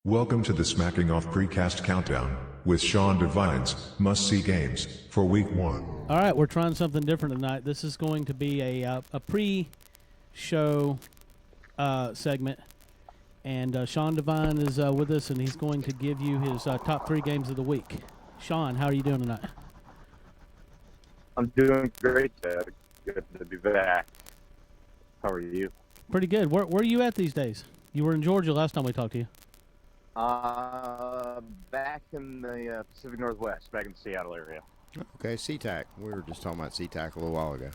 Welcome to the Smacking Off Precast Countdown with Sean Devine's must-see games for Week 1. All right, we're trying something different tonight. This is going to be a pre-show segment, and Sean Devine is with us, and he's going to give you his top 3 games of the week. Sean, how are you doing tonight? I'm doing great, Ted. Good to be back. How are you? Pretty good. Where are you at these days? You were in Georgia last time we talked to you. Back in the Pacific Northwest, back in the Seattle area. Okay, SeaTac. We were just talking about SeaTac a little while ago.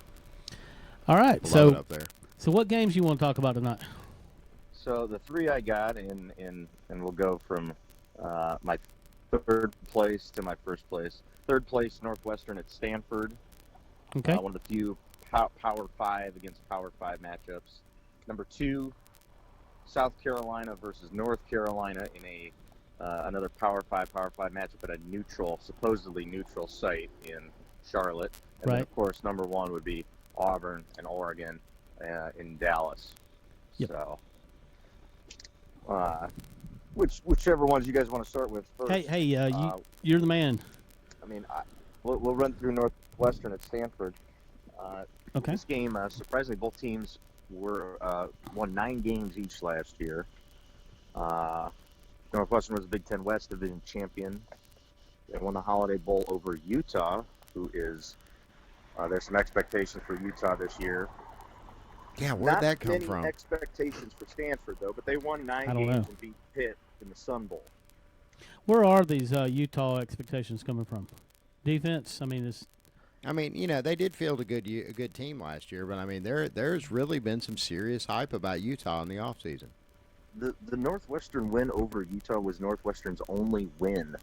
All right, Love it up there. So what games you want to talk about tonight? So the 3 I got, and we'll go from my third place to my first place. Third place, Northwestern at Stanford. Okay. One of the few Power 5 against Power 5 matchups. Number 2, South Carolina versus North Carolina in a another Power 5 matchup at a supposedly neutral site in Charlotte. And right. then, of course, number 1 would be Auburn and Oregon in Dallas. Yep. So, whichever ones you guys want to start with first. Hey, you're the man. I mean, we'll run through Northwestern at Stanford. Okay. This game, surprisingly, both teams won 9 games each last year. Northwestern was the Big Ten West Division champion. They won the Holiday Bowl over Utah, who is there's some expectations for Utah this year. Yeah, where'd that come from? Not many expectations for Stanford, though, but they won 9 games and beat Pitt in the Sun Bowl. Where are these Utah expectations coming from? Defense? I mean, you know, they did field a good team last year, but I mean, there's really been some serious hype about Utah in the offseason. The Northwestern win over Utah was Northwestern's only win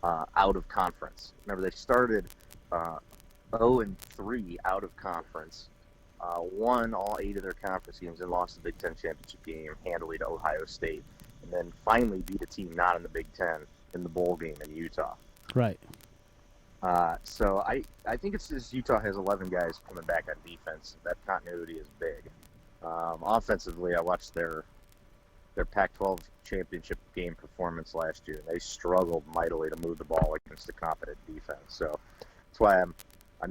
out of conference. Remember, they started 0-3 out of conference, won all 8 of their conference games, and lost the Big Ten championship game handily to Ohio State, and then finally beat a team not in the Big Ten in the bowl game in Utah. Right. So I think it's just Utah has 11 guys coming back on defense. That continuity is big. Offensively, I watched their Pac-12 championship game performance last year. They struggled mightily to move the ball against a competent defense. So that's why I'm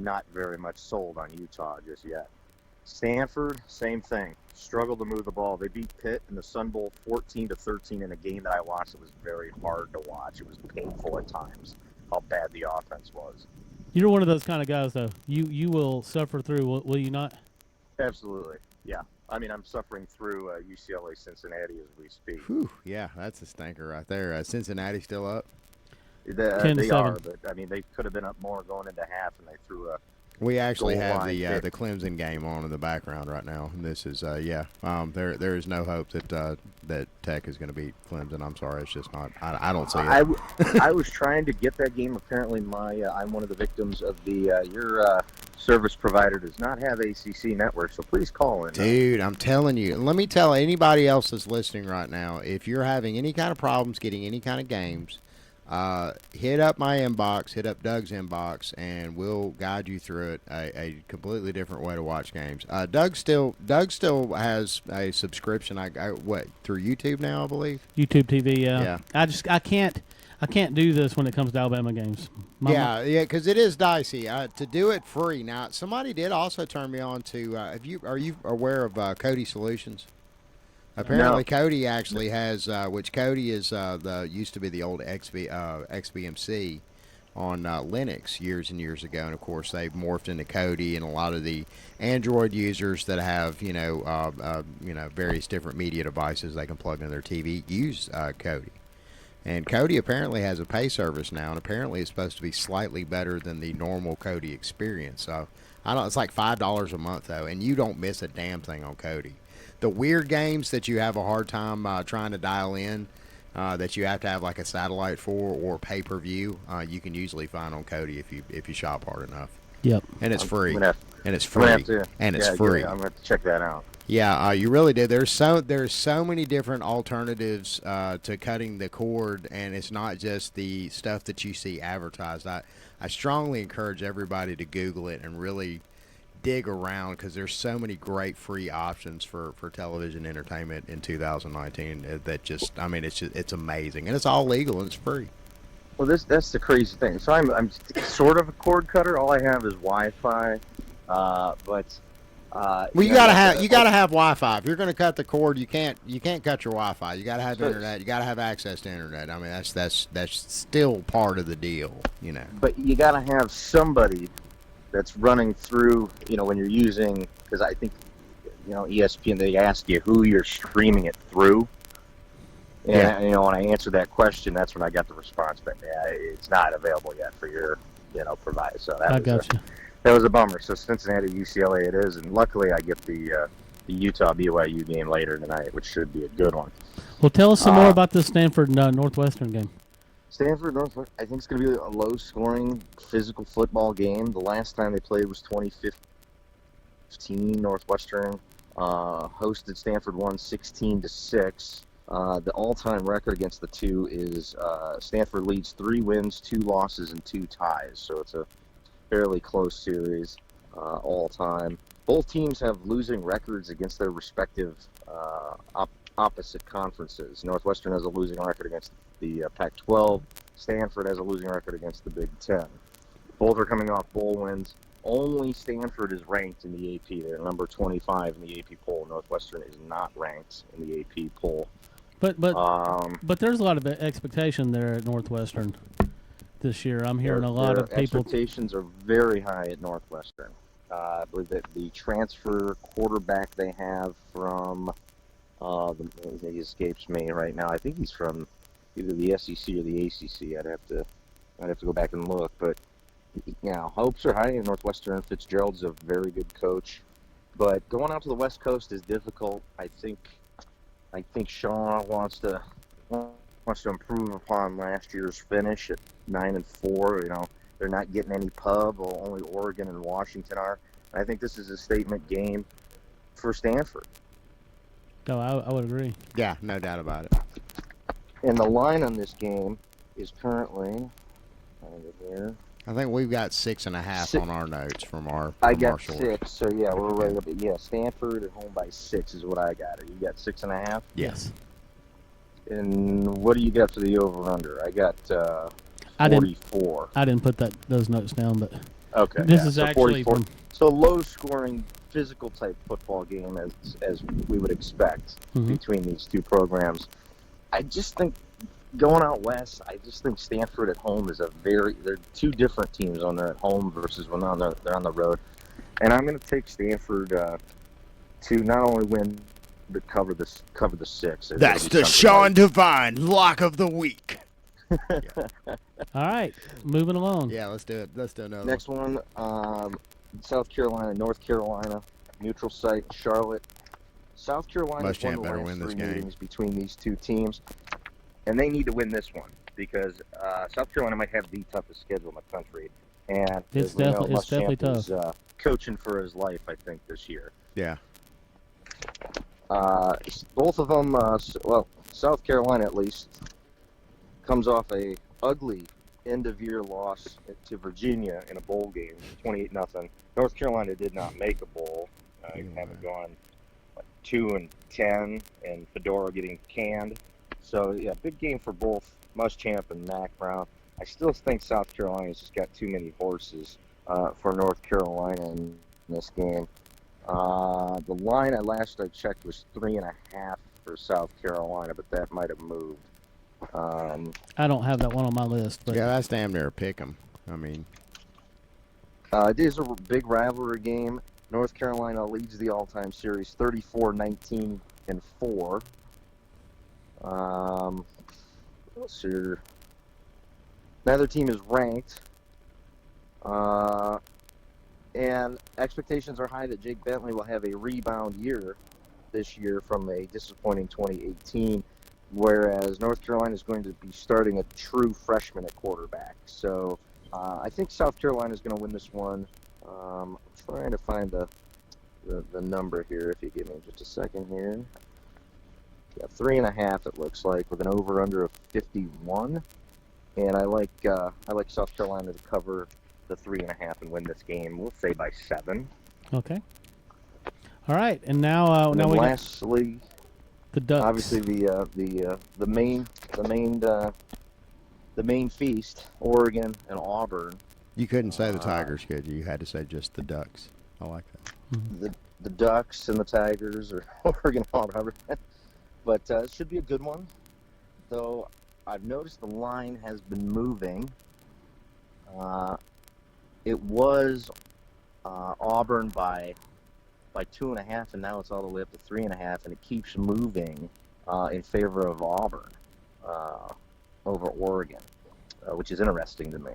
not very much sold on Utah just yet. Stanford, same thing. Struggled to move the ball. They beat Pitt in the Sun Bowl 14-13 in a game that I watched. It was very hard to watch. It was painful at times how bad the offense was. You're one of those kind of guys, though. You will suffer through, will you not? Absolutely, yeah. I mean, I'm suffering through UCLA Cincinnati as we speak. Whew, yeah, that's a stinker right there. Cincinnati still up? They are, but I mean, they could have been up more going into half, and they threw a. We actually have the Clemson game on in the background right now. And this is there is no hope that Tech is going to beat Clemson. I'm sorry, it's just not. I don't see it. I was trying to get that game. Apparently, I'm one of the victims of your service provider does not have ACC network, so please call in. Dude, I'm telling you. Let me tell anybody else that's listening right now, if you're having any kind of problems getting any kind of games, hit up my inbox, hit up Doug's inbox, and we'll guide you through it. A completely different way to watch games. Doug still has a subscription. Through YouTube now, I believe. YouTube TV. Yeah. I can't do this when it comes to Alabama games. Yeah, because it is dicey to do it free. Now, somebody did also turn me on to. Are you aware of Cody Solutions? Apparently, no. Cody actually has, which Cody is used to be the old XBMC on Linux years and years ago, and of course they've morphed into Cody, and a lot of the Android users that have various different media devices they can plug into their TV use Cody. And Cody apparently has a pay service now, and apparently it's supposed to be slightly better than the normal Cody experience. So it's like $5 a month though, and you don't miss a damn thing on Cody. The weird games that you have a hard time trying to dial in, that you have to have like a satellite for or pay-per-view, you can usually find on Cody if you shop hard enough. Yep. And it's free. I'm It's free. free. I'm going to have to check that out. Yeah, you really did. There's so many different alternatives to cutting the cord, and it's not just the stuff that you see advertised. I strongly encourage everybody to Google it and really dig around because there's so many great free options for television entertainment in 2019 that just, I mean, it's amazing, and it's all legal and it's free. Well, that's the crazy thing. So I'm sort of a cord cutter. All I have is Wi-Fi, but Well, you gotta have Wi-Fi. If you're gonna cut the cord, you can't cut your Wi-Fi. You gotta have internet. You gotta have access to internet. I mean, that's still part of the deal, you know. But you gotta have somebody that's running through. When you're using, because I think ESPN, they ask you who you're streaming it through. And when I answered that question, that's when I got the response back. Yeah, it's not available yet for your provider. So that was a bummer. So Cincinnati, UCLA, it is, and luckily I get the Utah BYU game later tonight, which should be a good one. Well, tell us some more about the Stanford Northwestern game. Stanford Northwestern, I think it's going to be a low-scoring physical football game. The last time they played was 2015. Northwestern hosted Stanford, won 16-6. The all-time record against the two is Stanford leads 3 wins, 2 losses, and 2 ties. So it's a fairly close series all-time. Both teams have losing records against their respective opposite conferences. Northwestern has a losing record against the Pac-12. Stanford has a losing record against the Big Ten. Both are coming off bowl wins. Only Stanford is ranked in the AP. They're number 25 in the AP poll. Northwestern is not ranked in the AP poll. But there's a lot of expectation there at Northwestern this year. I'm hearing a lot of people. Expectations are very high at Northwestern. I believe that the transfer quarterback they have from he escapes me right now. I think he's from either the SEC or the ACC. I'd have to go back and look, but hopes are high in Northwestern. Fitzgerald's a very good coach, but going out to the West Coast is difficult. I think Sean wants to improve upon last year's finish at 9-4. They're not getting any pub. Only Oregon and Washington are. I think this is a statement game for Stanford. No, I would agree. Yeah, no doubt about it. And the line on this game is currently here. I think we've got 6.5 on our notes from our. I got 6, so yeah, we're right up. Yeah, Stanford at home by 6 is what I got. You got 6.5. Yes. And what do you got for the over/under? I got 44. I didn't put those notes down, but okay. This is actually 44. So low-scoring, physical type football game as we would expect between these two programs. I just think. Going out west, I just think Stanford at home is they're 2 different teams on there at home versus when they're on the road. And I'm going to take Stanford to not only win but cover the 6. That's the Sean Devine lock of the week. All right, moving along. Yeah, let's do it. Let's do another. Next one, South Carolina, North Carolina, neutral site, Charlotte. South Carolina won the last 3 meetings between these 2 teams. And they need to win this one because South Carolina might have the toughest schedule in the country. And it's definitely tough. Is coaching for his life, I think, this year. Yeah. Both of them, South Carolina at least, comes off a ugly end-of-year loss to Virginia in a bowl game, 28-0. North Carolina did not make a bowl. Haven't gone 2-10, and Fedora getting canned. So, yeah, big game for both Muschamp and Mac Brown. I still think South Carolina's just got too many horses for North Carolina in this game. The line last I checked was 3.5 for South Carolina, but that might have moved. I don't have that one on my list. But yeah, that's damn near a pick 'em. I mean, it is a big rivalry game. North Carolina leads the all-time series 34-19-4. Let's see. Neither team is ranked. And expectations are high that Jake Bentley will have a rebound year this year from a disappointing 2018, whereas North Carolina is going to be starting a true freshman at quarterback. So I think South Carolina is going to win this one. I'm trying to find the number here, if you give me just a second here. Yeah, 3.5 it looks like, with an over/under of 51. And I like South Carolina to cover the 3.5 and win this game. We'll say by 7. Okay. All right, and now And now then we got lastly, the Ducks. obviously the main feast, Oregon and Auburn. You couldn't say the Tigers, could you? You had to say just the Ducks. I like that. The Ducks and the Tigers, or Oregon and Auburn. But it should be a good one. Though I've noticed the line has been moving. It was Auburn by 2.5, and now it's all the way up to 3.5, and it keeps moving in favor of Auburn over Oregon, which is interesting to me.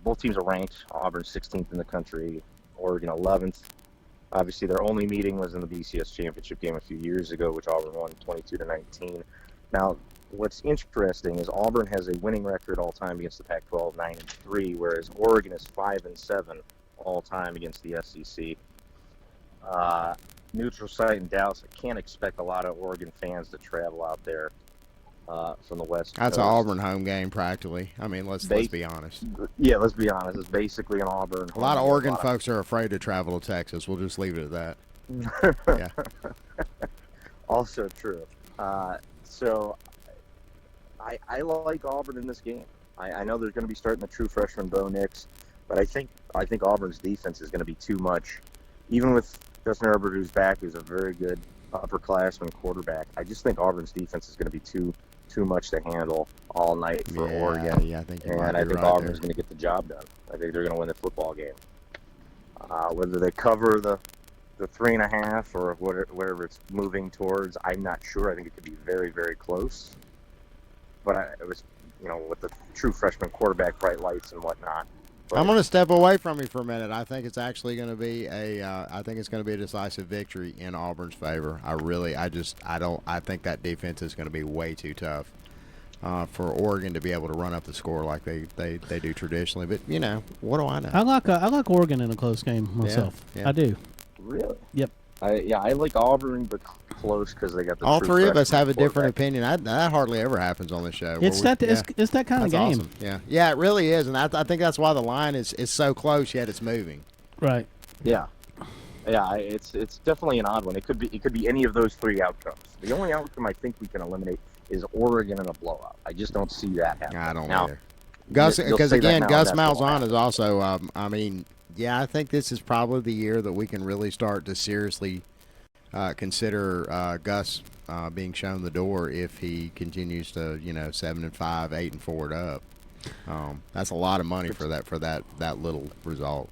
Both teams are ranked. Auburn 16th in the country, Oregon 11th. Obviously, their only meeting was in the BCS championship game a few years ago, which Auburn won 22-19. Now, what's interesting is Auburn has a winning record all time against the Pac-12, 9-3, whereas Oregon is 5-7 all time against the SEC. Neutral site in Dallas. I can't expect a lot of Oregon fans to travel out there from the West That's Coast. an Auburn home game, practically. I mean, let's be honest. Yeah, let's be honest. It's basically an Auburn. A lot of Oregon folks are afraid to travel to Texas. We'll just leave it at that. Yeah. Also true. So I like Auburn in this game. I know there's going to be starting the true freshman Bo Nix, but I think Auburn's defense is going to be too much. Even with Justin Herbert, who's back, who's a very good upperclassman quarterback, I just think Auburn's defense is going to be too much to handle all night for Oregon. Yeah, I think and I think Auburn's going to get the job done. I think they're going to win the football game. Whether they cover the 3.5 or whatever it's moving towards, I'm not sure. I think it could be very, very close. But it was, with the true freshman quarterback, bright lights and whatnot. But I'm going to step away from you for a minute. I think it's actually going to be I think it's going to be a decisive victory in Auburn's favor. I think that defense is going to be way too tough for Oregon to be able to run up the score like they do traditionally. But what do I know? I like Oregon in a close game myself. Yeah. I do. Really? Yep. I like Auburn, but close because they got the All true three of us freshman have a different quarterback. opinion. That hardly ever happens on the show. It's it's that kind of game. Awesome. Yeah, it really is, and I think that's why the line is so close yet it's moving. Right. Yeah. It's definitely an odd one. It could be any of those three outcomes. The only outcome I think we can eliminate is Oregon in a blowout. I just don't see that happening. I don't now, either. Gus, you'll because say that again, now, Gus and that's Malzahn why. is also. I think this is probably the year that we can really start to seriously consider Gus being shown the door if he continues to 7-5, 8-4 up. That's a lot of money for that little result.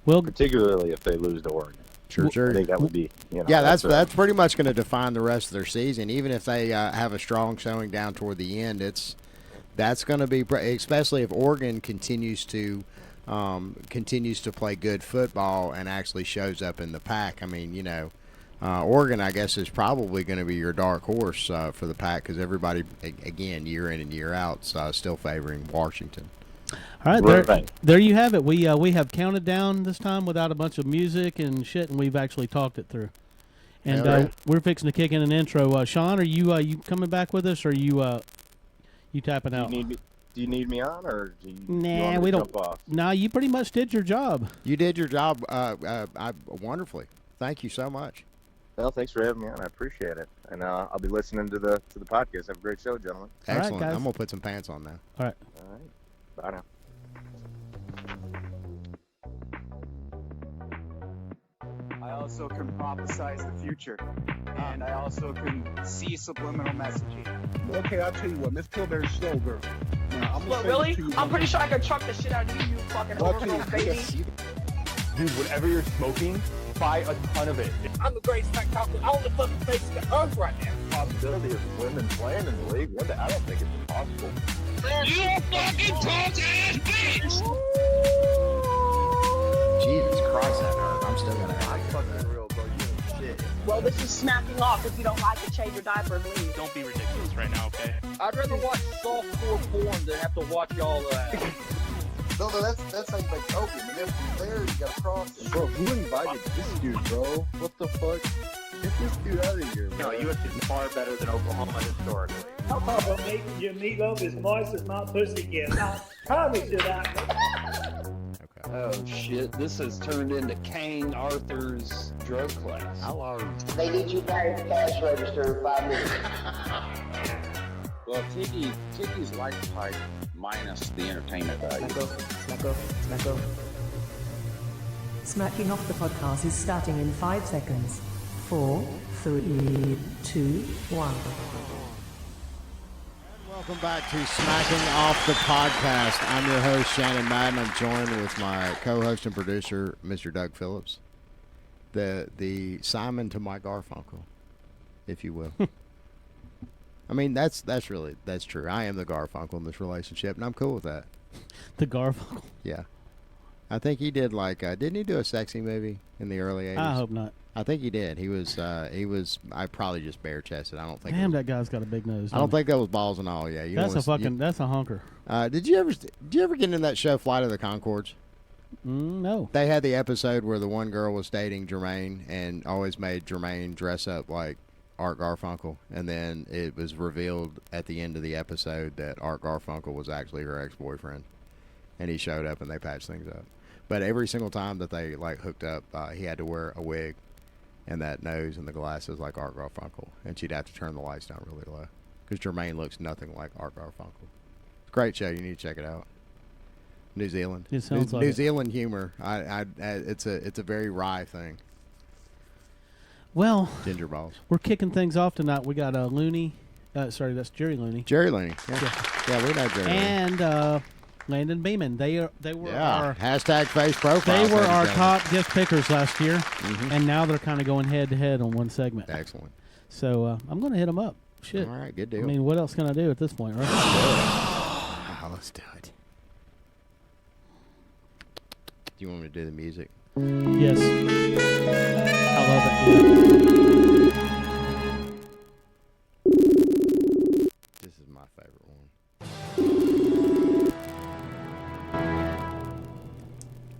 Well, particularly if they lose to Oregon. Sure. I think that would be. That's pretty much going to define the rest of their season. Even if they have a strong showing down toward the end, that's going to be, especially if Oregon continues to play good football and actually shows up in the pack. I mean, Oregon, I guess, is probably going to be your dark horse for the pack because everybody, again, year in and year out, still favoring Washington. All right, there you have it. We have counted down this time without a bunch of music and shit, and we've actually talked it through. And we're fixing to kick in an intro. Sean, are you coming back with us, or are you tapping out? Do you need me on, or do you Nah, want me to we don't. jump off? Nah, you pretty much did your job. You did your job wonderfully. Thank you so much. Well, thanks for having me on. I appreciate it, and I'll be listening to the podcast. Have a great show, gentlemen. All right, Excellent. guys. I'm gonna put some pants on now. All right. All right. Bye now. I also can prophesize the future, and I also can see subliminal messaging. Okay, I'll tell you what, Miss Pillsbury's slow girl. Now, I'm Well, really? I'm pretty sure I could truck the shit out of you fucking overgrown baby. Dude, whatever you're smoking, buy a ton of it. I'm the greatest spectacular on the fucking face of the earth right now. Possibility of women playing in the league? I don't think it's impossible. You fucking punk ass bitch! Jesus Christ, that hurt. I'm still gonna. I fucking real, bro. You ain't shit. Well, this is smacking off. If you don't like it, change your diaper and leave. Don't be ridiculous right now, okay? I'd rather watch softcore porn than have to watch all that. No, that's like Obi. I mean, if you're there, you gotta cross it. Bro, who invited this dude, bro? What the fuck? Get this dude out of here, bro. No, USC is far better than Oklahoma historically. Papa, your meatloaf is moist as my pussy gets. I promise you that. Okay. Oh shit, this has turned into Kang Arthur's drug class. They need you back at the cash register in 5 minutes. Well, Tiggy's lifetime minus the entertainment value. Smack off. Smacking off the podcast is starting in 5 seconds. 4, 3, 2, 1. Welcome back to Smacking Off the Podcast. I'm your host, Shannon Madden. I'm joined with my co-host and producer, Mr. Doug Phillips. The Simon to my Garfunkel, if you will. I mean, that's true. I am the Garfunkel in this relationship, and I'm cool with that. The Garfunkel? Yeah. I think he did didn't he do a sexy movie in the early 80s? I hope not. I think he did. He was, I probably just bare-chested. I don't think. Damn, that guy's got a big nose. I don't think that was balls and all. Yeah. That's a honker. Did you ever get into that show, Flight of the Conchords? No. They had the episode where the one girl was dating Jermaine and always made Jermaine dress up like Art Garfunkel, and then it was revealed at the end of the episode that Art Garfunkel was actually her ex-boyfriend, and he showed up and they patched things up. But every single time that they hooked up, he had to wear a wig and that nose and the glasses like Art Garfunkel, and she'd have to turn the lights down really low because Jermaine looks nothing like Art Garfunkel. It's a great show. You need to check it out. New Zealand. It sounds like New Zealand humor. It's a very wry thing. Well, ginger balls. We're kicking things off tonight. We got Looney. That's Jerry Looney. Jerry Looney. Yeah, we know Jerry. And Landon Beamon. They were our hashtag face profile. They were our top gift pickers last year, and now they're kind of going head to head on one segment. Excellent. So I'm going to hit them up. Shit. All right, good deal. I mean, what else can I do at this point, right? Let's do it. Do you want me to do the music? Yes. I love it. This is my favorite one.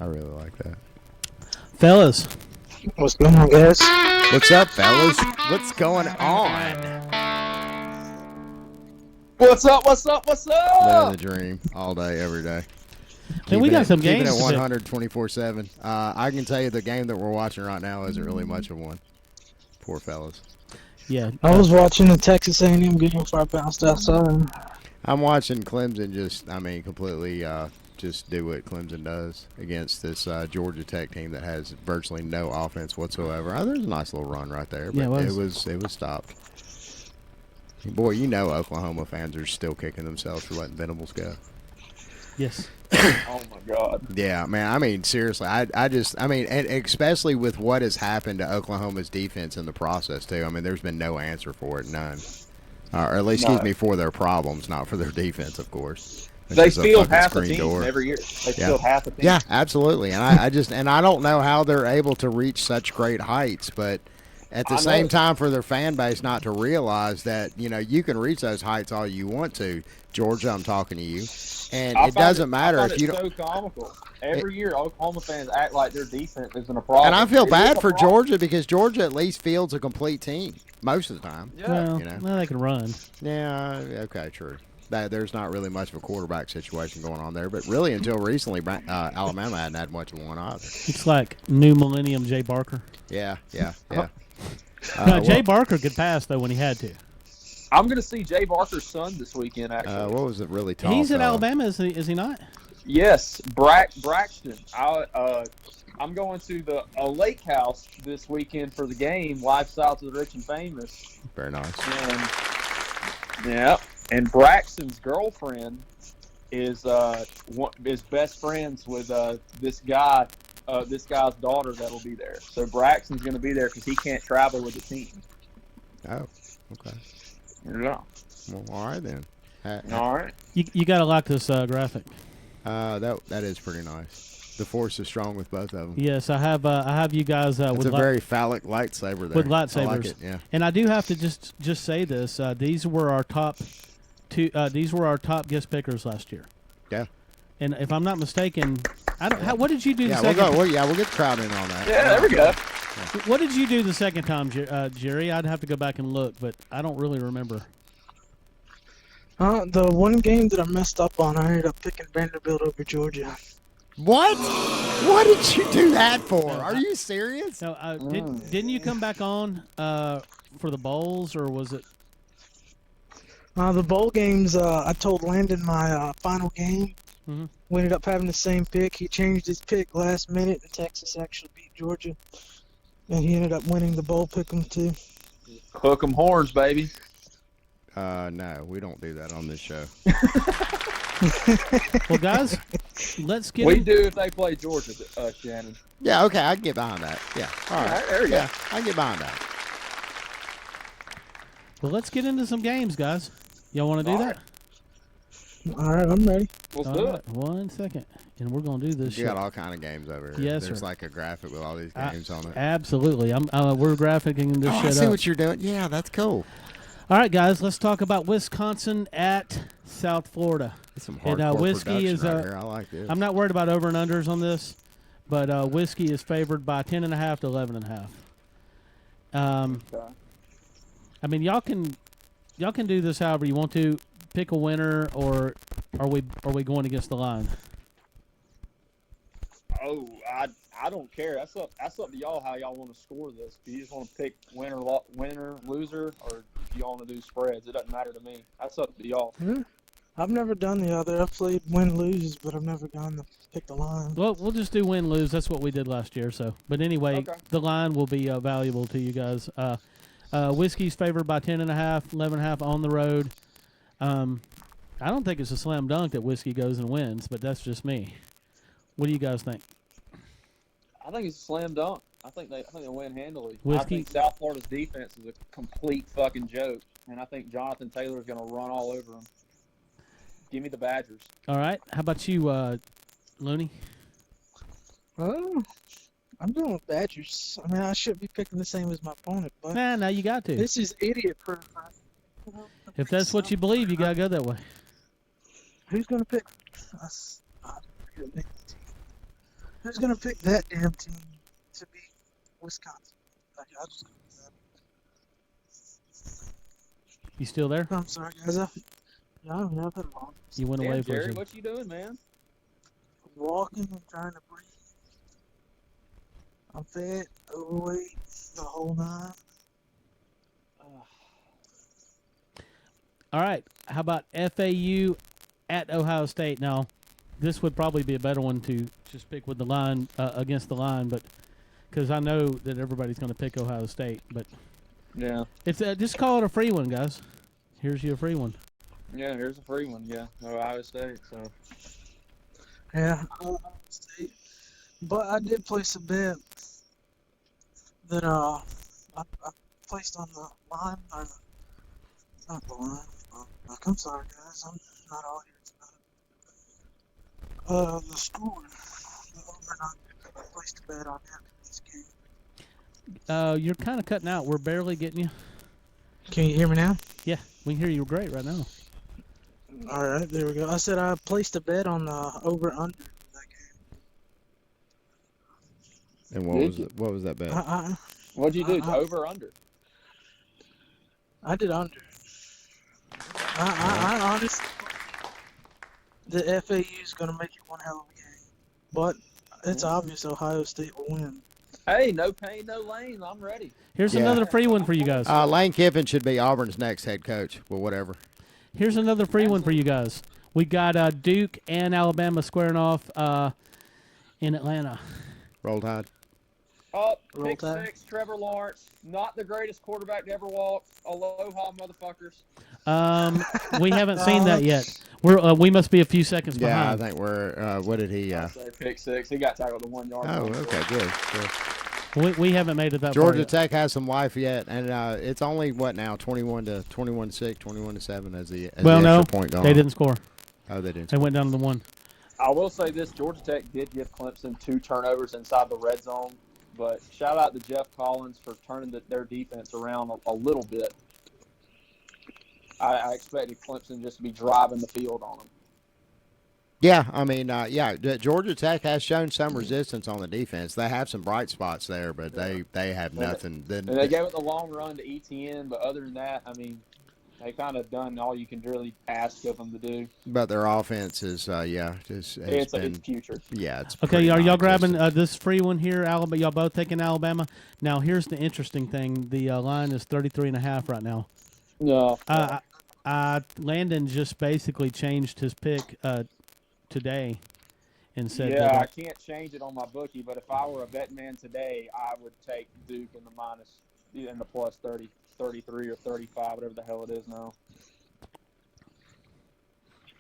I really like that. Fellas. What's going on, guys? What's up, fellas? What's going on? What's up? Living the dream all day, every day. And we got some games. Keeping it 100, 24/7. I can tell you the game that we're watching right now isn't really much of one. Poor fellas. Yeah. I was watching the Texas A&M game before I bounced outside. I'm watching Clemson completely just do what Clemson does against this Georgia Tech team that has virtually no offense whatsoever. There's a nice little run right there, but it was stopped. Boy, you know Oklahoma fans are still kicking themselves for letting Venables go. Yes. Oh my God. Yeah, man. I mean, seriously, and especially with what has happened to Oklahoma's defense in the process too. I mean, there's been no answer for it, none. Or at least, for their problems, not for their defense, of course. They field half a team every year. They field half a team. Yeah, absolutely. And I don't know how they're able to reach such great heights, but at the same time, for their fan base not to realize that you can reach those heights all you want to. Georgia, I'm talking to you. And it doesn't matter if you don't. It's so comical. Every year, Oklahoma fans act like their defense isn't a problem. And I feel bad for Georgia because Georgia at least fields a complete team most of the time. Yeah. Well, they can run. Yeah. Okay. True. There's not really much of a quarterback situation going on there, but really until recently, Alabama hadn't had much of one either. It's like new millennium Jay Barker. Yeah. Jay Barker could pass though when he had to. I'm going to see Jay Barker's son this weekend, actually. What was it really tall? He's at Alabama, is he not? Yes, Braxton. I'm going to the lake house this weekend for the game, Lifestyle to the Rich and Famous. Very nice. And Braxton's girlfriend is best friends with this guy. This guy's daughter that'll be there. So Braxton's going to be there because he can't travel with the team. Oh, okay. Yeah. Well, all right then. All right. You got to like this graphic. That is pretty nice. The force is strong with both of them. Yes, I have you guys it's with a very phallic lightsaber there. With lightsabers. I like it, yeah. And I do have to just say this. These were our top guest pickers last year. Yeah. And if I'm not mistaken, what did you do the second time? We'll get the crowd in on that. Yeah, there we go. What did you do the second time, Jerry? I'd have to go back and look, but I don't really remember. The one game that I messed up on, I ended up picking Vanderbilt over Georgia. What? What did you do that for? Are you serious? No, didn't you come back on for the bowls, or was it? The bowl games, I told Landon my final game. Mm-hmm. We ended up having the same pick. He changed his pick last minute, and Texas actually beat Georgia. And he ended up winning the bowl pick'em too. Hook 'em horns, baby. No, we don't do that on this show. Well, guys, let's get. We do if they play Georgia, Shannon. Yeah, okay, I can get behind that. Yeah, all right. There you Yeah, go. I can get behind that. Well, let's get into some games, guys. Y'all want to do that? All right, I'm ready. Let's do it. 1 second, and we're gonna do this. You shit. got all kind of games over here. Yes, There's sir. like a graphic with all these games on it. Absolutely. We're graphicing this Oh, shit I see up. what you're doing. Yeah, that's cool. All right, guys, let's talk about Wisconsin at South Florida. It's some And hardcore whiskey is production right here. I like this. I'm not worried about over and unders on this, but whiskey is favored by 10.5 to 11.5. I mean, y'all can do this however you want to. Pick a winner, or are we going against the line? Oh, I don't care. That's up to y'all how y'all want to score this. If you just want to pick winner, loser, or if you want to do spreads, it doesn't matter to me. That's up to y'all. I've never done the other. I've played win loses, but I've never gone to pick the line. Well, we'll just do win lose. That's what we did last year. So, but anyway, Okay. the line will be valuable to you guys. Whiskey's favored by 10.5, 11.5 on the road. I don't think it's a slam dunk that whiskey goes and wins, but that's just me. What do you guys think? I think it's a slam dunk. I think they win handily. I Whiskey? think South Florida's defense is a complete fucking joke, and I think Jonathan Taylor is going to run all over them. Give me the Badgers. All right. How about you, Looney? Oh, I'm going with Badgers. I mean, I should be picking the same as my opponent, but Nah, now you got to. this is idiot-proof. If that's what you believe, you got to go that way. Who's going to pick us? Who's going to pick that damn team to beat Wisconsin? I just, You still there? I'm sorry, guys. I've been wrong. You went away Damn, for a Jerry, second. what you doing, man? Walking and trying to breathe. I'm fat, overweight, the whole nine. All right. How about FAU at Ohio State? Now, this would probably be a better one to just pick with the line against the line, but because I know that everybody's going to pick Ohio State, but Yeah. it's just call it a free one, guys. Here's your free one. Yeah, here's a free one. Yeah, Ohio State. So Yeah, Ohio State. But I did place a bet that I placed on the line, or not the line. I'm sorry, guys. I'm not all here tonight. The score, the overnight. I placed a bet on that for this game. You're kind of cutting out. We're barely getting you. Can you hear me now? Yeah, we can hear you great right now. All right, there we go. I said I placed a bet on the over/under for that game. And what was that bet? what'd you do? Over or under? I did under. I honestly, the FAU is going to make it one hell of a game, but it's obvious Ohio State will win. Hey, no pain, no lane. I'm ready. Here's Yeah. another free one for you guys. Lane Kiffin should be Auburn's next head coach. Well, whatever. Here's another free one for you guys. We got Duke and Alabama squaring off in Atlanta. Roll Tide. Up, Roll pick Tide. 6, Trevor Lawrence. Not the greatest quarterback to ever walk. Aloha, motherfuckers. We haven't seen that yet. We must be a few seconds Yeah, behind. I think we're. What did he? I say pick 6. He got tackled to 1 yard. Oh, okay, good. We haven't made it that far Georgia yet. Tech has some life yet, and it's only what now 21-6, 21-7 as the Well, extra no, point gone. they didn't score. Oh, they didn't. They went down to the 1. I will say this: Georgia Tech did give Clemson 2 turnovers inside the red zone, but shout out to Jeff Collins for turning their defense around a little bit. I expected Clemson just to be driving the field on them. Yeah, I mean, Georgia Tech has shown some resistance on the defense. They have some bright spots there, but they have nothing. And they gave it the long run to ETN, but other than that, I mean, They kind of done all you can really ask of them to do. But their offense is, It's future. Yeah, it's Okay, pretty are y'all grabbing non-existent. this free one here? Alabama, y'all both taking Alabama. Now, here's the interesting thing: the line is 33.5 right now. No. Landon just basically changed his pick today, and said, Yeah, that, I can't change it on my bookie, but if I were a bet man today, I would take Duke in the plus 30, 33 or 35, whatever the hell it is now.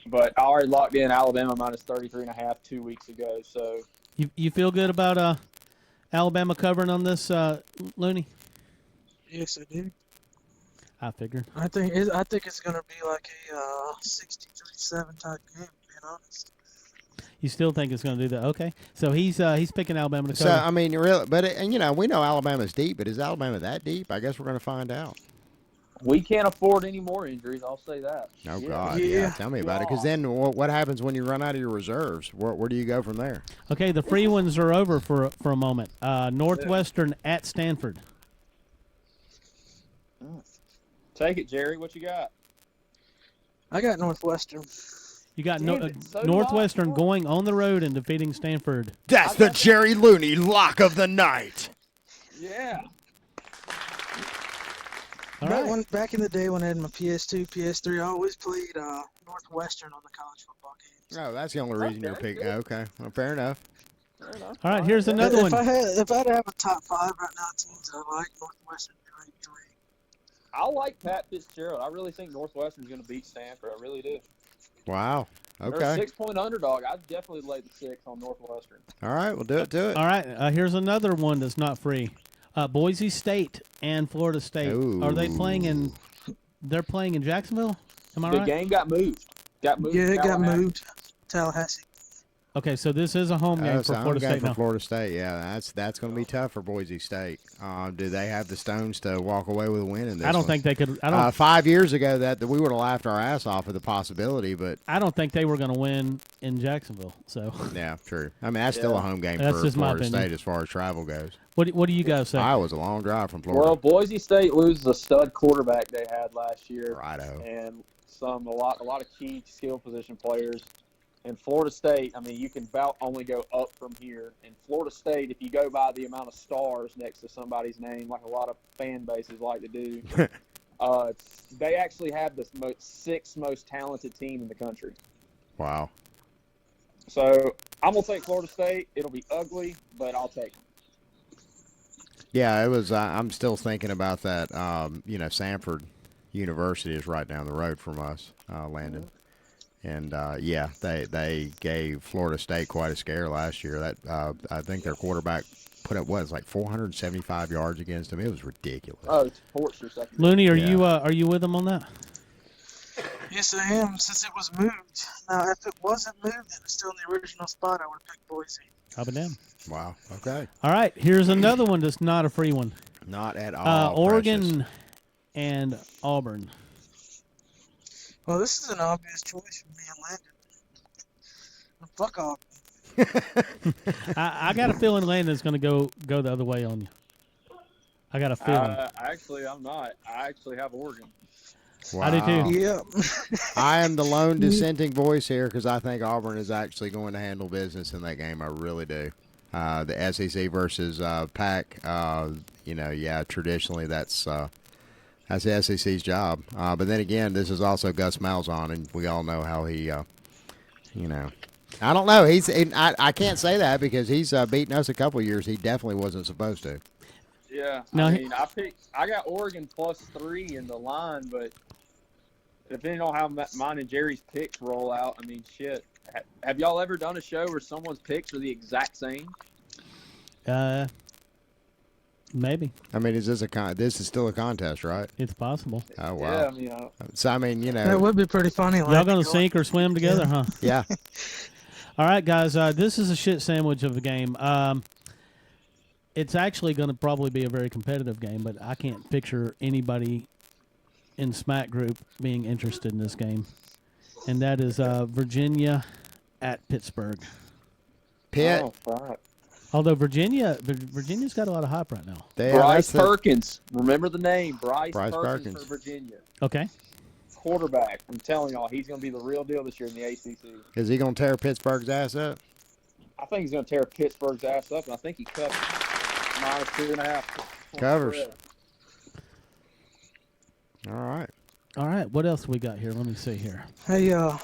But I already locked in Alabama minus 33.5 2 weeks ago. So you feel good about Alabama covering on this, Looney? Yes, I do. I figured. I think it's gonna be like a 63-7 type game. Being honest. You still think it's going to do that? Okay, so he's picking Alabama to cover. So I mean, really, but and we know Alabama's deep, but is Alabama that deep? I guess we're going to find out. we can't afford any more injuries. I'll say that. Oh God, yeah. Tell me about it. Because then what happens when you run out of your reserves? Where do you go from there? Okay, the free ones are over for a moment. Northwestern at Stanford. Take it, Jerry. What you got? I got Northwestern. You got So Northwestern going on the road and defeating Stanford. That's the Jerry Looney lock of the night. Yeah. All right. Back in the day when I had my PS2, PS3, I always played Northwestern on the college football games. Oh, that's the only reason you're picking. Okay, well, fair enough. All right, here's another one. If I had to have a top 5 right now, teams I like, Northwestern would be ranked 3. I like Pat Fitzgerald. I really think Northwestern's going to beat Stanford. I really do. Wow. They're a Okay. 6-point underdog. I'd definitely lay the 6 on Northwestern. All right, we'll do it. All right, here's another one that's not free. Boise State and Florida State. Ooh. Are they playing in? They're playing in Jacksonville. Am I The right? game got moved. Yeah, it got moved. Tallahassee. Okay, so this is a home game So for home Florida game State for now. Florida State. Yeah, that's going to be tough for Boise State. Do they have the stones to walk away with a win in this? I don't one? think they could. I don't. 5 years ago, that we would have laughed our ass off at the possibility, but I don't think they were going to win in Jacksonville. So yeah, true. I mean, that's still a home game That's for just my Florida opinion. State as far as travel goes. what do you guys say? Iowa's a long drive from Florida. Well, Boise State loses a stud quarterback they had last year. Righto. And a lot of key skill position players. And Florida State, I mean, you can about only go up from here. And Florida State, if you go by the amount of stars next to somebody's name, like a lot of fan bases like to do, they actually have the sixth most talented team in the country. Wow. So I'm going to take Florida State. It'll be ugly, but I'll take them. Yeah, it was. I'm still thinking about that. Sanford University is right down the road from us, Landon. And they gave Florida State quite a scare last year. That I think their quarterback put up like 475 yards against them. It was ridiculous. Oh, it's torture. Looney, are you with them on that? Yes, I am, since it was moved. Now, if it wasn't moved and it was still in the original spot, I would have picked Boise. I'll be damned. Wow. Okay. All right, here's another one that's not a free one. Not at all. Oregon precious. and Auburn. Well, this is an obvious choice for me and Landon. Fuck off. I got a feeling Landon's going to go the other way on you. I got a feeling. Actually, I'm not. I actually have Oregon. Wow. I do too. Yeah. I am the lone dissenting voice here because I think Auburn is actually going to handle business in that game. I really do. The SEC versus Pac. Traditionally that's the SEC's job. But then again, this is also Gus Malzahn, and we all know how he, I don't know. I can't say that because he's beaten us a couple of years. He definitely wasn't supposed to. Yeah. No, I got Oregon +3 in the line, but depending on how mine and Jerry's picks roll out, I mean, shit. Have y'all ever done a show where someone's picks are the exact same? Maybe. I mean, this is still a contest, right? It's possible. Oh wow. Yeah, So I mean, That would be pretty funny. Y'all going to sink or swim together, huh? Yeah. All right, guys. This is a shit sandwich of a game. It's actually going to probably be a very competitive game, but I can't picture anybody in SMAC group being interested in this game. And that is Virginia at Pittsburgh. Pitt. Oh, fuck. Although Virginia's got a lot of hype right now. Bryce Perkins. Remember the name. Bryce Perkins Perkins for Virginia. Okay. quarterback. I'm telling y'all, he's going to be the real deal this year in the ACC. Is he going to tear Pittsburgh's ass up? I think he's going to tear Pittsburgh's ass up, and I think he covers -2.5. Covers. All right. All right. What else we got here? Let me see here. Hey, do I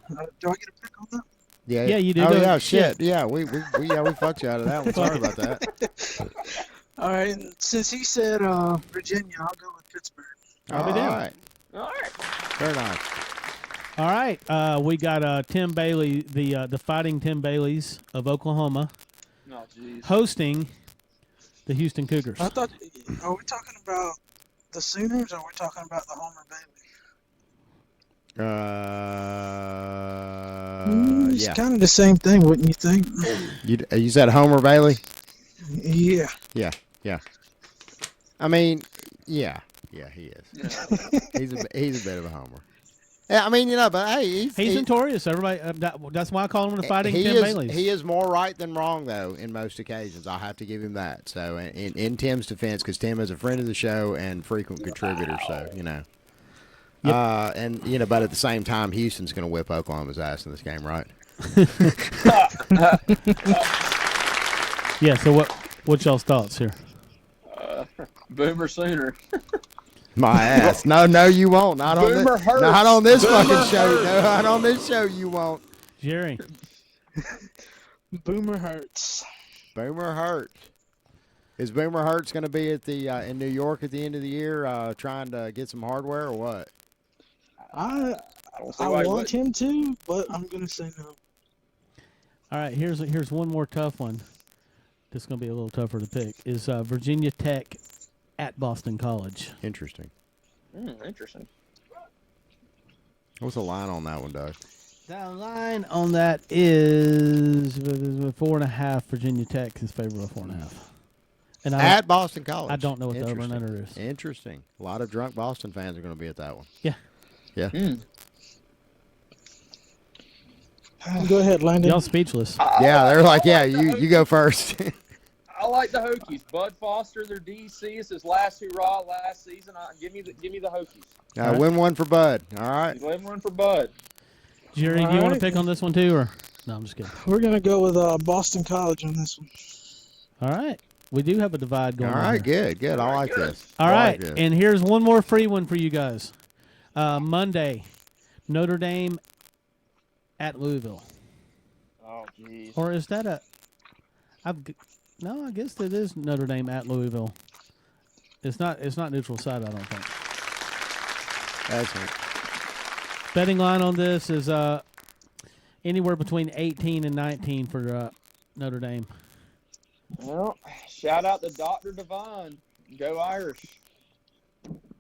get a pick on that? Yeah, yeah, you do. Oh, Go yeah, ahead. shit. Yeah, we fucked you out of that one. Sorry about that. All right. Since he said Virginia, I'll go with Pittsburgh. I'll be down. All right. All right. Very nice. All right. We got Tim Bailey, the Fighting Tim Baileys of Oklahoma, Oh, jeez. hosting the Houston Cougars. I thought, are we talking about the Sooners or are we talking about the Homer Bailey? It's Yeah. kind of the same thing, wouldn't you think? You said Homer Bailey? Yeah. Yeah. I mean, yeah, he is. he's a bit of a homer. Yeah, I mean, but hey, He's notorious. Everybody. That's why I call him the Fighting Tim Baileys. He is more right than wrong, though, in most occasions. I'll have to give him that. So, in Tim's defense, because Tim is a friend of the show and frequent contributor, so Yep. but at the same time, Houston's going to whip Oklahoma's ass in this game, right? Yeah. So what's y'all's thoughts here? Boomer Sooner. My ass. No, you won't. Not on Boomer this. hurts. Not on this Boomer fucking show. hurts. No, not on this show. You won't. Jerry. Boomer hurts. Boomer Hurts. Is Boomer Hurts going to be at the in New York at the end of the year, trying to get some hardware or what? I want him to, but I'm gonna say no. All right. Here's one more tough one. This is going to be a little tougher to pick. Is Virginia Tech at Boston College? Interesting. Interesting. What's the line on that one, Doug? The line on that is 4.5. Virginia Tech is favorable 4.5. And At Boston College. I don't know what the over and under is. Interesting. A lot of drunk Boston fans are going to be at that one. Yeah. Yeah. Go ahead, Landon. Y'all speechless. Yeah, they're like, yeah, you go first. I like the Hokies. Bud Foster, their DC. It's his last hurrah last season. Give me the Hokies. Right. Win one for Bud. All right. Win one for Bud. Jerry, do you want to pick on this one too, or no? I'm just kidding. We're gonna go with Boston College on this one. All right. We do have a divide going on. All right, here. good. I like this. All I right, like this. and here's one more free one for you guys. Monday, Notre Dame at Louisville. Oh, jeez. Or is that no, I guess it is Notre Dame at Louisville. It's not neutral site, I don't think. Excellent. Betting line on this is anywhere between 18 and 19 for Notre Dame. Well, shout out to Dr. Devine. Go Irish.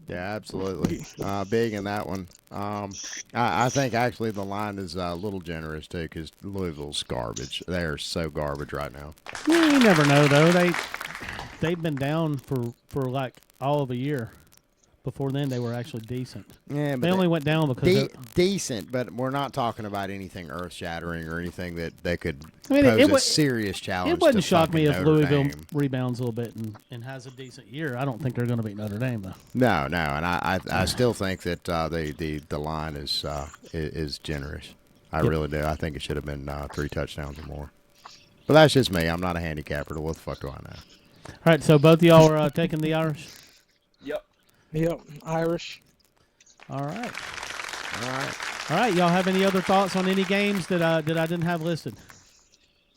Yeah, absolutely. Big in that one. I think actually the line is a little generous too, because Louisville's garbage. They are so garbage right now. Yeah, you never know though. They've been down for like all of a year. Before then, they were actually decent. Yeah, but they only went down because decent, but we're not talking about anything earth-shattering or anything that could it pose a would- serious challenge. It wouldn't to shock me fucking if Notre Louisville Dame. rebounds a little bit and has a decent year. I don't think they're going to beat Notre Dame though. No, and I still think that the line is generous. I really do. I think it should have been 3 touchdowns or more. But that's just me. I'm not a handicapper. What the fuck do I know? All right, so both of y'all are taking the Irish. Yep, Irish. All right. All right. Y'all have any other thoughts on any games that I didn't have listed?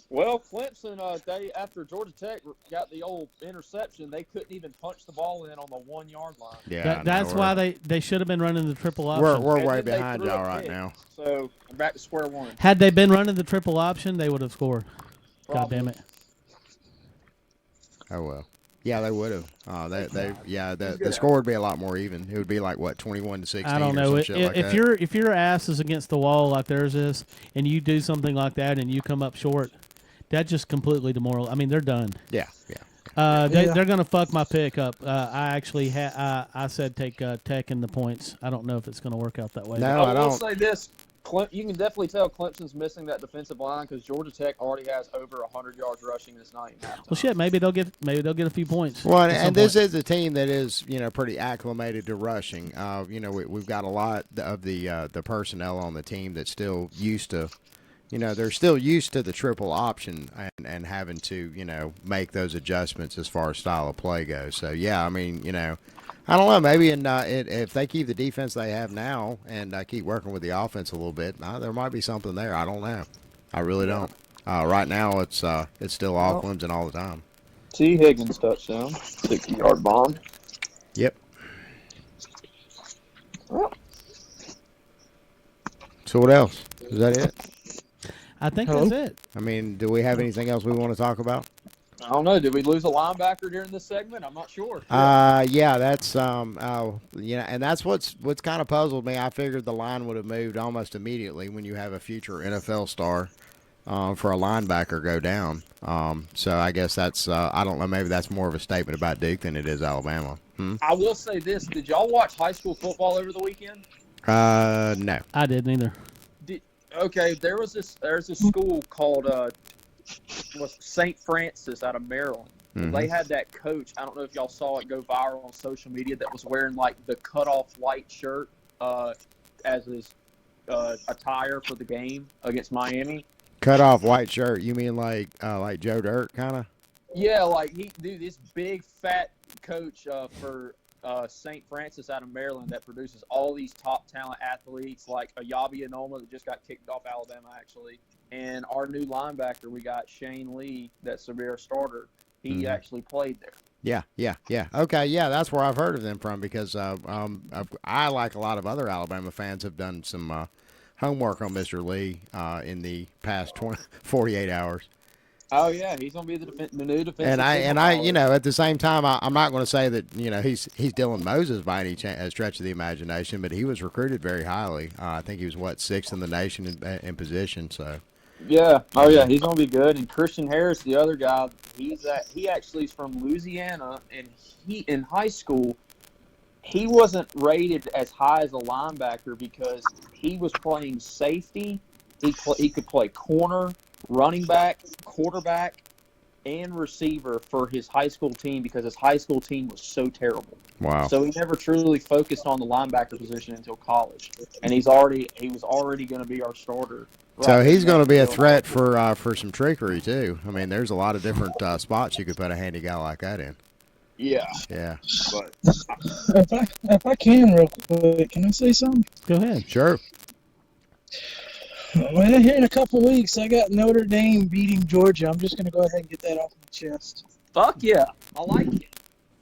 Well, Clemson, they after Georgia Tech got the old interception, they couldn't even punch the ball in on the 1 yard line. Yeah, that's why they should have been running the triple option. We're And way then they behind threw a y'all right pick. now. So I'm back to square one. Had they been running the triple option, they would have scored. God damn it. Oh well. Yeah, they would have. The score would be a lot more even. It would be like what, 21-16. I don't know. Or some shit like If that. if your ass is against the wall like theirs is, and you do something like that and you come up short, that just completely demoralizes. I mean, they're done. Yeah. They're gonna fuck my pick up. I actually I said take Tech in the points. I don't know if it's gonna work out that way. No, I I will don't. say this: You can definitely tell Clemson's missing that defensive line because Georgia Tech already has over 100 yards rushing, and it's not even halftime. Well, shit, maybe they'll get a few points. Well, and this is a team that is, pretty acclimated to rushing. We've got a lot of the personnel on the team that's still used to, they're still used to the triple option and having to, make those adjustments as far as style of play goes. So, yeah, I mean, I don't know. Maybe if they keep the defense they have now and keep working with the offense a little bit, there might be something there. I don't know. I really don't. Right now, it's still all Clemson all the time. T. Higgins touchdown, 60-yard bomb. Yep. Well. So what else? Is that it? I think that's it. I mean, do we have anything else we want to talk about? I don't know. Did we lose a linebacker during this segment? I'm not sure. Yeah, that's and that's what's kind of puzzled me. I figured the line would have moved almost immediately when you have a future NFL star for a linebacker go down. So I guess that's I don't know. Maybe that's more of a statement about Duke than it is Alabama. I will say this: did y'all watch high school football over the weekend? No, I didn't either. Okay, there's this school called St. Francis out of Maryland. Mm-hmm. They had that coach. I don't know if y'all saw it go viral on social media. That was wearing like the cutoff white shirt as his attire for the game against Miami. Cut off white shirt. You mean like Joe Dirt kind of? Yeah, like this big fat coach for St. Francis out of Maryland that produces all these top talent athletes like Ayabi Anoma that just got kicked off Alabama actually, and our new linebacker we got Shane Lee, that severe starter. He actually played there. Yeah. Okay, yeah, that's where I've heard of them from because I, like a lot of other Alabama fans, have done some homework on Mr. Lee in the past 48 hours. Oh yeah, he's gonna be the new defensive. And I, at the same time, I'm not going to say that he's Dylan Moses by any stretch of the imagination, but he was recruited very highly. I think he was 6th in the nation in position. So. Yeah. Oh yeah, he's gonna be good. And Christian Harris, the other guy, he actually is from Louisiana, and he in high school, he wasn't rated as high as a linebacker because he was playing safety. He could play corner, running back, quarterback, and receiver for his high school team because his high school team was so terrible. Wow. So he never truly focused on the linebacker position until college. And he was already going to be our starter. So he's going to be a threat for some trickery too. I mean, there's a lot of different spots you could put a handy guy like that in. Yeah. Yeah. But if I can real quick, can I say something? Go ahead. Sure. Well, here in a couple weeks, I got Notre Dame beating Georgia. I'm just going to go ahead and get that off my chest. Fuck yeah. I like it.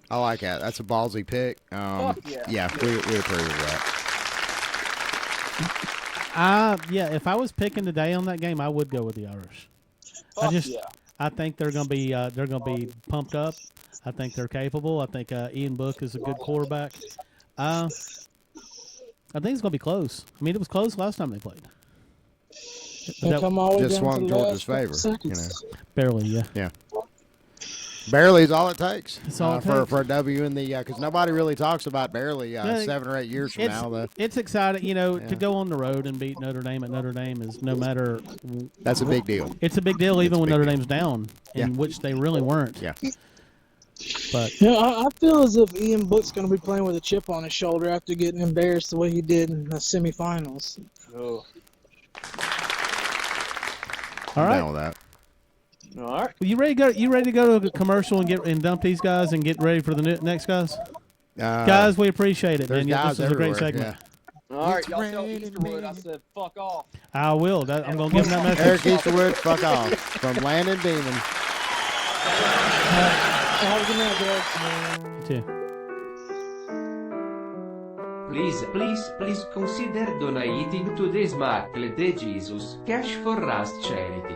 I like that. That's a ballsy pick. Fuck yeah. Yeah, we approve of that. If I was picking today on that game, I would go with the Irish. I think they're going to be pumped up. I think they're capable. I think Ian Book is a good quarterback. I think it's going to be close. I mean, it was close last time they played. Just swung Georgia's favor. Barely, yeah. Yeah. Barely is all it takes. It's all it takes. For a W in the because nobody really talks about barely 7 or 8 years from now. It's exciting, to go on the road and beat Notre Dame at Notre Dame is no matter. That's a big deal. It's a big deal, even when Notre Dame's down, in which they really weren't. Yeah. But I feel as if Ian Book's going to be playing with a chip on his shoulder after getting embarrassed the way he did in the semifinals. Oh. All right. Down with that. All right. Well, you ready to go to a commercial and dump these guys and get ready for the next guys? Guys, we appreciate it, man. This is a great segment. Yeah. All right, y'all tell Easterwood I said fuck off. I will. I'm going to give him that message. Eric Easterwood, fuck off. From Landon, Beamon. Have a good night, guys. You too. Please consider donating to the Smackle de Jesus Cash for Rust charity.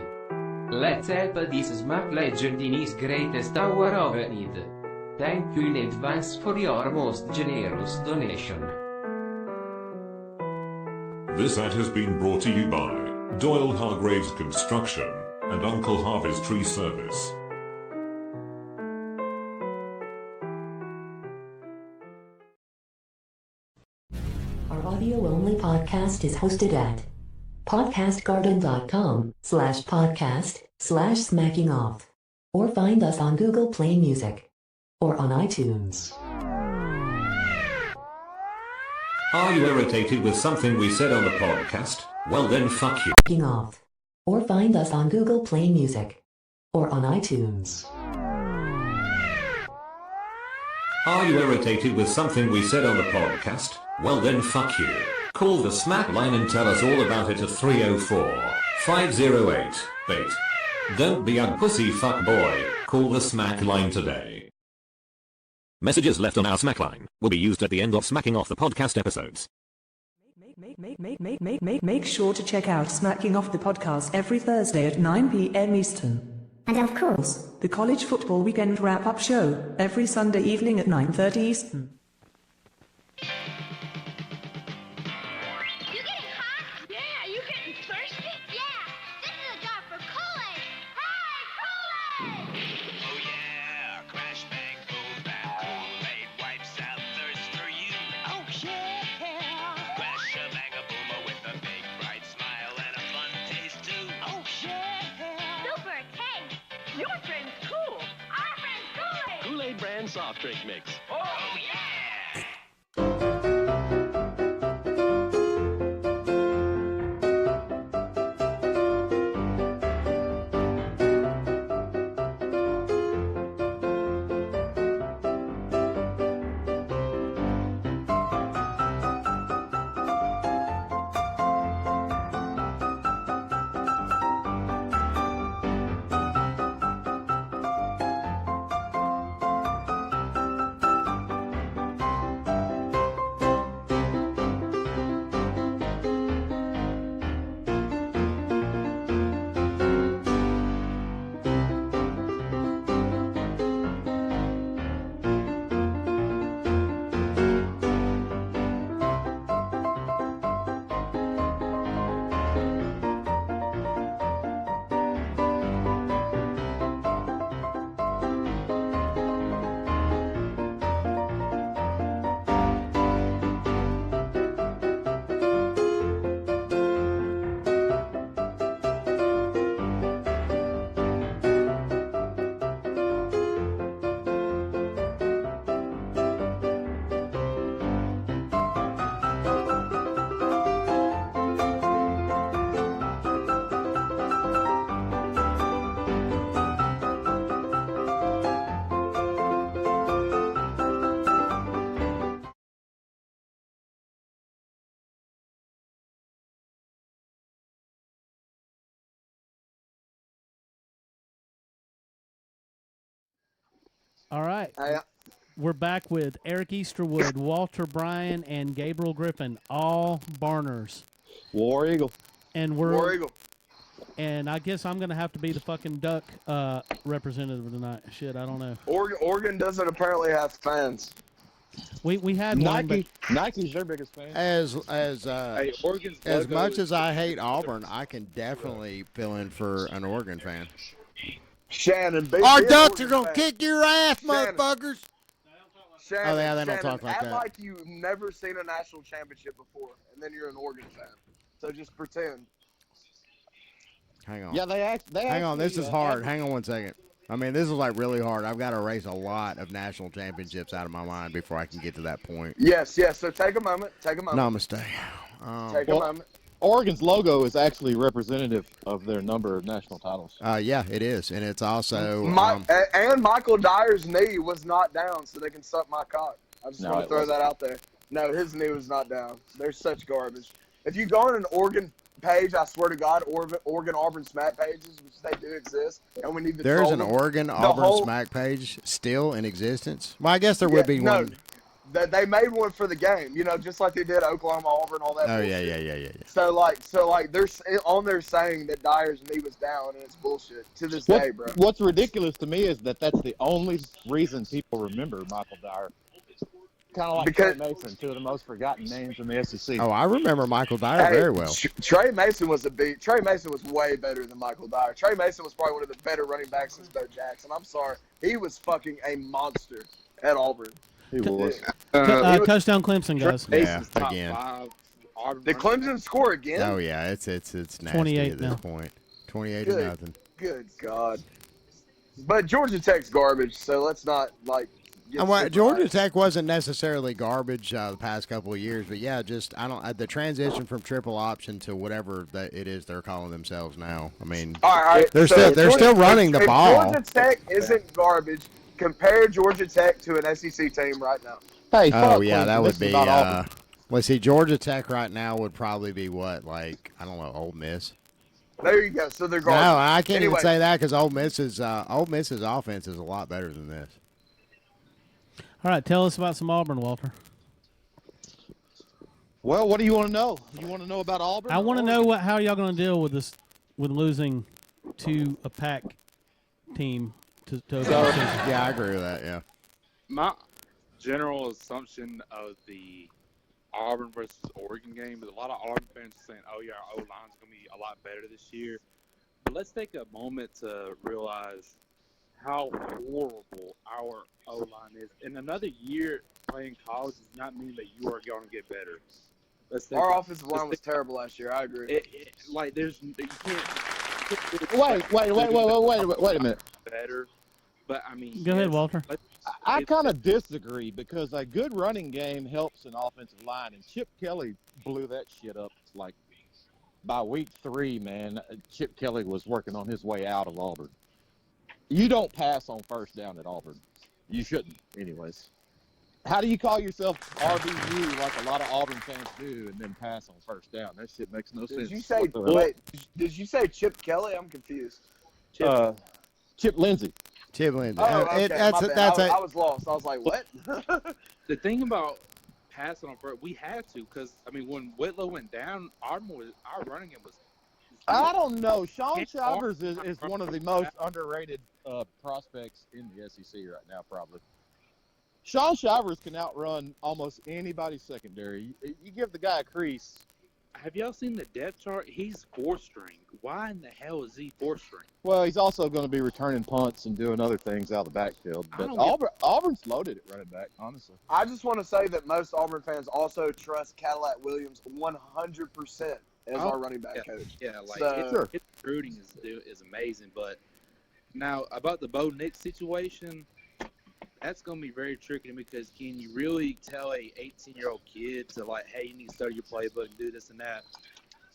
Let's help this Smack legend in his greatest hour of need. Thank you in advance for your most generous donation. This ad has been brought to you by Doyle Hargraves Construction and Uncle Harvey's Tree Service. Our audio-only podcast is hosted at podcastgarden.com/podcast/smackingoff. Or find us on Google Play Music. Or on iTunes. Are you irritated with something we said on the podcast? Well then fuck you. Smacking off. Or find us on Google Play Music. Or on iTunes. Are you irritated with something we said on the podcast? Well then fuck you. Call the smack line and tell us all about it at 304-508-8. Don't be a pussy fuck boy. Call the smack line today. Messages left on our smack line will be used at the end of Smacking Off the podcast episodes. Make sure to check out Smacking Off the podcast every Thursday at 9 p.m. Eastern. And of course, the College Football Weekend Wrap-Up Show every Sunday evening at 9:30 Eastern. Brand soft drink mix. Oh, yeah! All right. We're back with Eric Easterwood, Walter Bryan, and Gabriel Griffin, all Barners. War Eagle. And we're War Eagle. And I guess I'm gonna have to be the fucking Duck representative tonight. Shit, I don't know. Oregon doesn't apparently have fans. We had one, but Nike's their biggest fan. As Oregon's much as I hate Auburn, I can definitely fill in for an Oregon fan. Shannon, our Ducks are gonna kick your ass, motherfuckers. Shannon, oh yeah, they don't Shannon, talk like act that. like you've never seen a national championship before, and then you're an Oregon fan. So just pretend. Hang on. Yeah, hang on. This is hard. Hang on one second. I mean, this is like really hard. I've got to erase a lot of national championships out of my mind before I can get to that point. Yes. So take a moment. Namaste. Take a moment. Oregon's logo is actually representative of their number of national titles. Yeah, it is, and it's also. And Michael Dyer's knee was not down, so they can suck my cock. I just want to throw that out there. No, his knee was not down. They're such garbage. If you go on an Oregon page, I swear to God, Oregon Auburn smack pages, which they do exist, and we need to. There's an Oregon Auburn smack page still in existence. Well, I guess there would be one. They made one for the game, just like they did Oklahoma, Auburn, all that. Oh bullshit. Yeah. So they're on there saying that Dyer's knee was down, and it's bullshit to this day, bro. What's ridiculous to me is that that's the only reason people remember Michael Dyer. Kind of like Trey Mason, two of the most forgotten names in the SEC. Oh, I remember Michael Dyer very well. Trey Mason was Trey Mason was way better than Michael Dyer. Trey Mason was probably one of the better running backs since Bo Jackson. I'm sorry, he was fucking a monster at Auburn. He was. Touchdown Clemson, guys. Trey Mason's top 5 Auburn Did Clemson score again? Oh yeah, it's nasty 28 at this now. point. 28 Good. to nothing. Good God. But Georgia Tech's garbage, so let's not get super Georgia hyped. Tech wasn't necessarily garbage the past couple of years, but yeah, just the transition from triple option to whatever that it is they're calling themselves now. I mean, All right, they're still running the if ball. Georgia Tech isn't garbage, compare Georgia Tech to an SEC team right now. Hey, Oh yeah, Clemson. that This would is be. about Auburn. Let's see, Georgia Tech right now would probably be what, like I don't know, Ole Miss. There you go. So they're No, garbage. I can't Anyway, even say that because Ole Miss's offense is a lot better than this. All right, tell us about some Auburn, Walter. Well, what do you want to know? You want to know about Auburn? I want to know how y'all going to deal with this, with losing to a pack team to Yeah, I agree with that. Yeah. My general assumption of the Auburn versus Oregon game is a lot of Auburn fans are saying, "Oh yeah, our O-line's going to be a lot better this year." But let's take a moment to realize how horrible our O-line is. And another year playing college does not mean that you are going to get better. our offensive line was terrible last year. I agree. Like there's you can't. Wait a minute. Better, but I mean. Go ahead, Walter. I kind of disagree because a good running game helps an offensive line, and Chip Kelly blew that shit up. Like by week 3, man, Chip Kelly was working on his way out of Auburn. You don't pass on first down at Auburn. You shouldn't, anyways. How do you call yourself RBU like a lot of Auburn fans do, and then pass on first down? That shit makes no sense. Did you say Chip Kelly? I'm confused. Chip Lindsey. Chip Lindsey. Oh, okay. I was lost. I was like, what? The thing about passing on first, we had to, because I mean, when Whitlow went down, our running game was. I don't know. Sean Shivers is one of the most underrated prospects in the SEC right now, probably. Sean Shivers can outrun almost anybody's secondary. You give the guy a crease. Have y'all seen the depth chart? He's 4-string. Why in the hell is he 4-string? Well, he's also going to be returning punts and doing other things out of the backfield. But Auburn's loaded at running back, honestly. I just want to say that most Auburn fans also trust Cadillac Williams 100% as our running back coach. Yeah, like his recruiting is amazing. But now about the Bo Nix situation, that's going to be very tricky because can you really tell a 18-year-old kid to like, hey, you need to study your playbook and do this and that,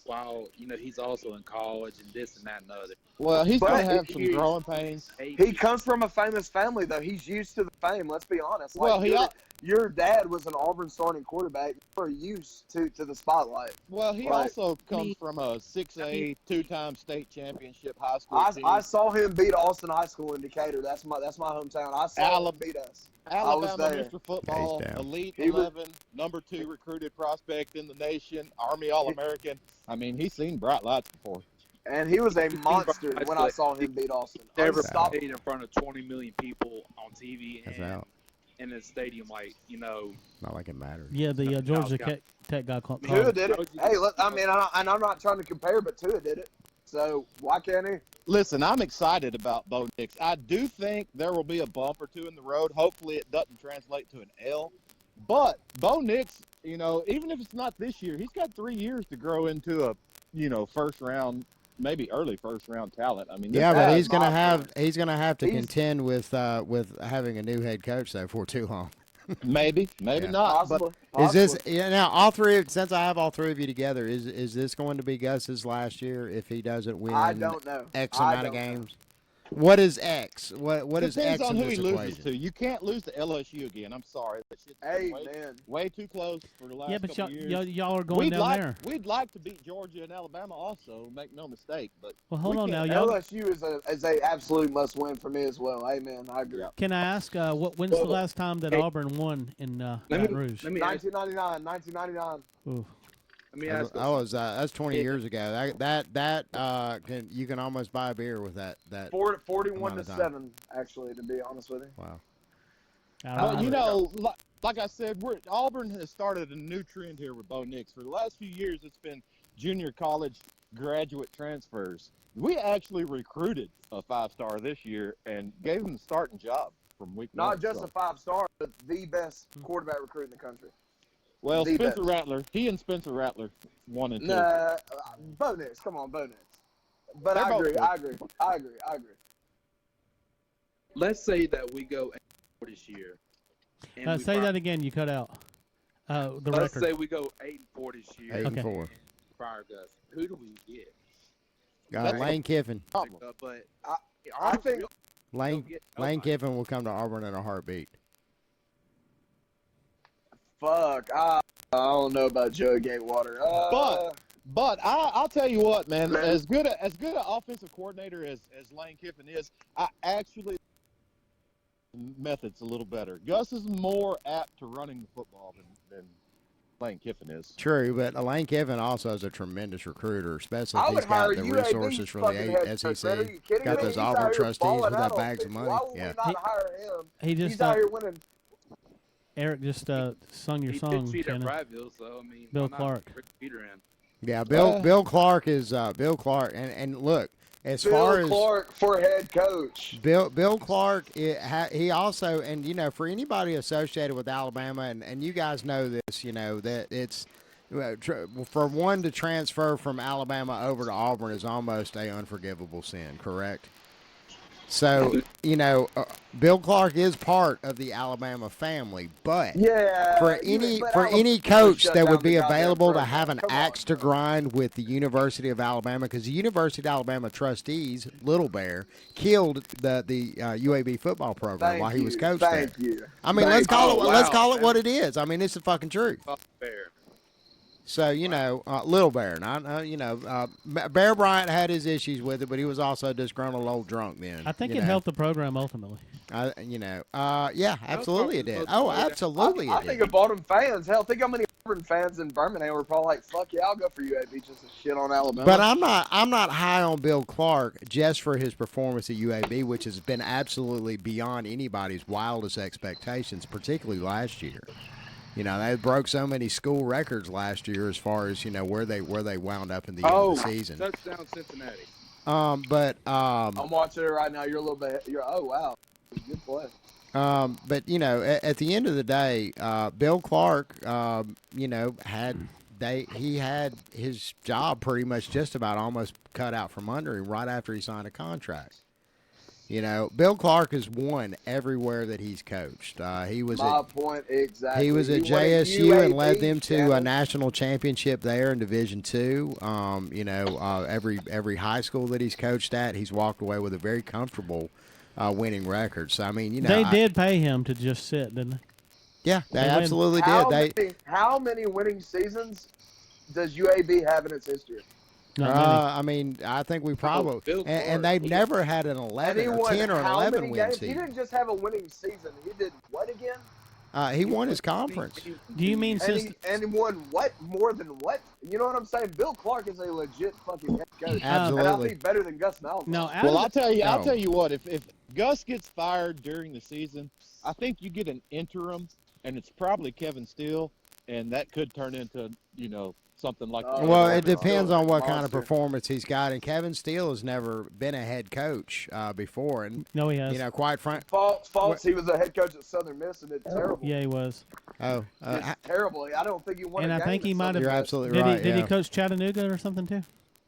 while he's also in college and this and that and the other. Well, he's going to have some growing pains. He comes from a famous family, though. He's used to the fame. Let's be honest. Like, well, your dad was an Auburn starting quarterback. You're used to the spotlight. Well, he also comes from a 6A, 2-time state championship high school team. I saw him beat Austin High School in Decatur. That's my hometown. I saw him beat us. Alabama Mr. Football, Elite 11, number 2 recruited prospect in the nation, Army All-American. I mean, he's seen bright lights before. And he was a monster when I saw him beat Austin. Never played in front of 20 million people on TV and in a stadium, Not like it matters. Yeah, the Georgia Tech guy called. Tua did it. Hey, look, I mean, I'm not trying to compare, but Tua did it. So why can't he? Listen, I'm excited about Bo Nix. I do think there will be a bump or two in the road. Hopefully it doesn't translate to an L. But Bo Nix, even if it's not this year, he's got 3 years to grow into a, first round, maybe early first round talent. I mean, but he's gonna have to contend with having a new head coach though for too long. Maybe not. Possibly. But is this now all three? Since I have all three of you together, is this going to be Gus's last year if he doesn't win? I don't know. X amount of games. What is X? What is X Depends on in who this he loses equation? to. You can't lose to LSU again. I'm sorry. That shit's way too close for the last couple years. y'all are going down there. We'd like to beat Georgia and Alabama also, make no mistake. But hold on now. LSU is a absolute must win for me as well. Amen. I agree. Can I ask when's the last time that Auburn won in Baton Rouge? 1999. Ooh. Let me ask. That's 20 years ago. You can almost buy a beer with that. 41-7, actually, to be honest with you. Wow. But like I said, Auburn has started a new trend here with Bo Nix. For the last few years, it's been junior college graduate transfers. We actually recruited a 5-star this year and gave him the starting job from week 1. Not just a 5-star, but the best quarterback recruit in the country. Well, The Spencer best. Rattler. He and Spencer Rattler 1 and 2. Nah, Bo Nix. Come on, Bo Nix. But They're I both agree. good. I agree. Let's say that we go 8-4 this year. And we Say fire- that again. You cut out. The Let's record. say we go 8-4 this year. 8-4. and fire Gus. Who do we get? Lane Kiffin. But I think Lane Kiffin will come to Auburn in a heartbeat. fuck. I don't know about Joe Gatewater. But I'll tell you what, man. As good an offensive coordinator as Lane Kiffin is, I actually methods a little better. Gus is more apt to running the football than Lane Kiffin is. True, but Lane Kiffin also is a tremendous recruiter, especially I if would he's got hire the UAB resources from fucking head the coach, SEC. man. Are you kidding Got me? those He's out Auburn here trustees balling with that out on bags of things. money. Why would Yeah. we not hire him? He just He's out here winning. Eric just sung your he song. did cheat at Shannon. Bradville, so I mean, Bill why not Clark. bring Peter in? Yeah, Bill Clark is Bill Clark, and look, as Bill far as Clark for head coach. Bill Clark, he also, and for anybody associated with Alabama, and you guys know this, that it's for one to transfer from Alabama over to Auburn is almost a unforgivable sin, correct? So, Bill Clark is part of the Alabama family, but Yeah, for any coach that would be available to have an axe to grind with the University of Alabama, because the University of Alabama trustees, Little Bear, killed the UAB football program while he was coach there. Thank you. I mean, let's call it what it is. I mean, it's the fucking truth. Fair. So, Little Bear. Bear Bryant had his issues with it, but he was also a disgruntled old drunk then. I think it helped the program ultimately. Yeah, absolutely it did. Oh, absolutely I it think did. it bought him fans. Hell, think how many Auburn fans in Birmingham were probably like, "Fuck yeah, I'll go for UAB just to shit on Alabama." But I'm not high on Bill Clark just for his performance at UAB, which has been absolutely beyond anybody's wildest expectations, particularly last year. They broke so many school records last year as far as where they wound up in the end of the season. Touchdown Cincinnati. I'm watching it right now. You're a little bit. Oh wow, good play. But at the end of the day, Bill Clark, he had his job pretty much just about almost cut out from under him right after he signed a contract. Bill Clark has won everywhere that he's coached. He was exactly. He was at JSU and led them to a national championship there in Division II. Every high school that he's coached at, he's walked away with a very comfortable winning record. So I mean, they did pay him to just sit, didn't they? Yeah, they absolutely did. How many winning seasons does UAB have in its history? I mean, I think we probably and they've never had an 11 or 10 or 11 win season. He didn't just have a winning season. He did what again? He won his conference. Do you mean and he won what more than what? You know what I'm saying? Bill Clark is a legit fucking head coach. Absolutely. And I think better than Gus Malzahn. No, Well, I'll tell you what. If Gus gets fired during the season, I think you get an interim, and it's probably Kevin Steele, and that could turn into something like that. Well, it depends on what kind of performance he's got. And Kevin Steele has never been a head coach before. And no, he has. Quite frankly, false. He was a head coach at Southern Miss and did terrible. Yeah, he was. Oh, terrible. I don't think he won. And a I game think he at might have. Southern You're Miss. absolutely right. Did he coach Chattanooga or something too?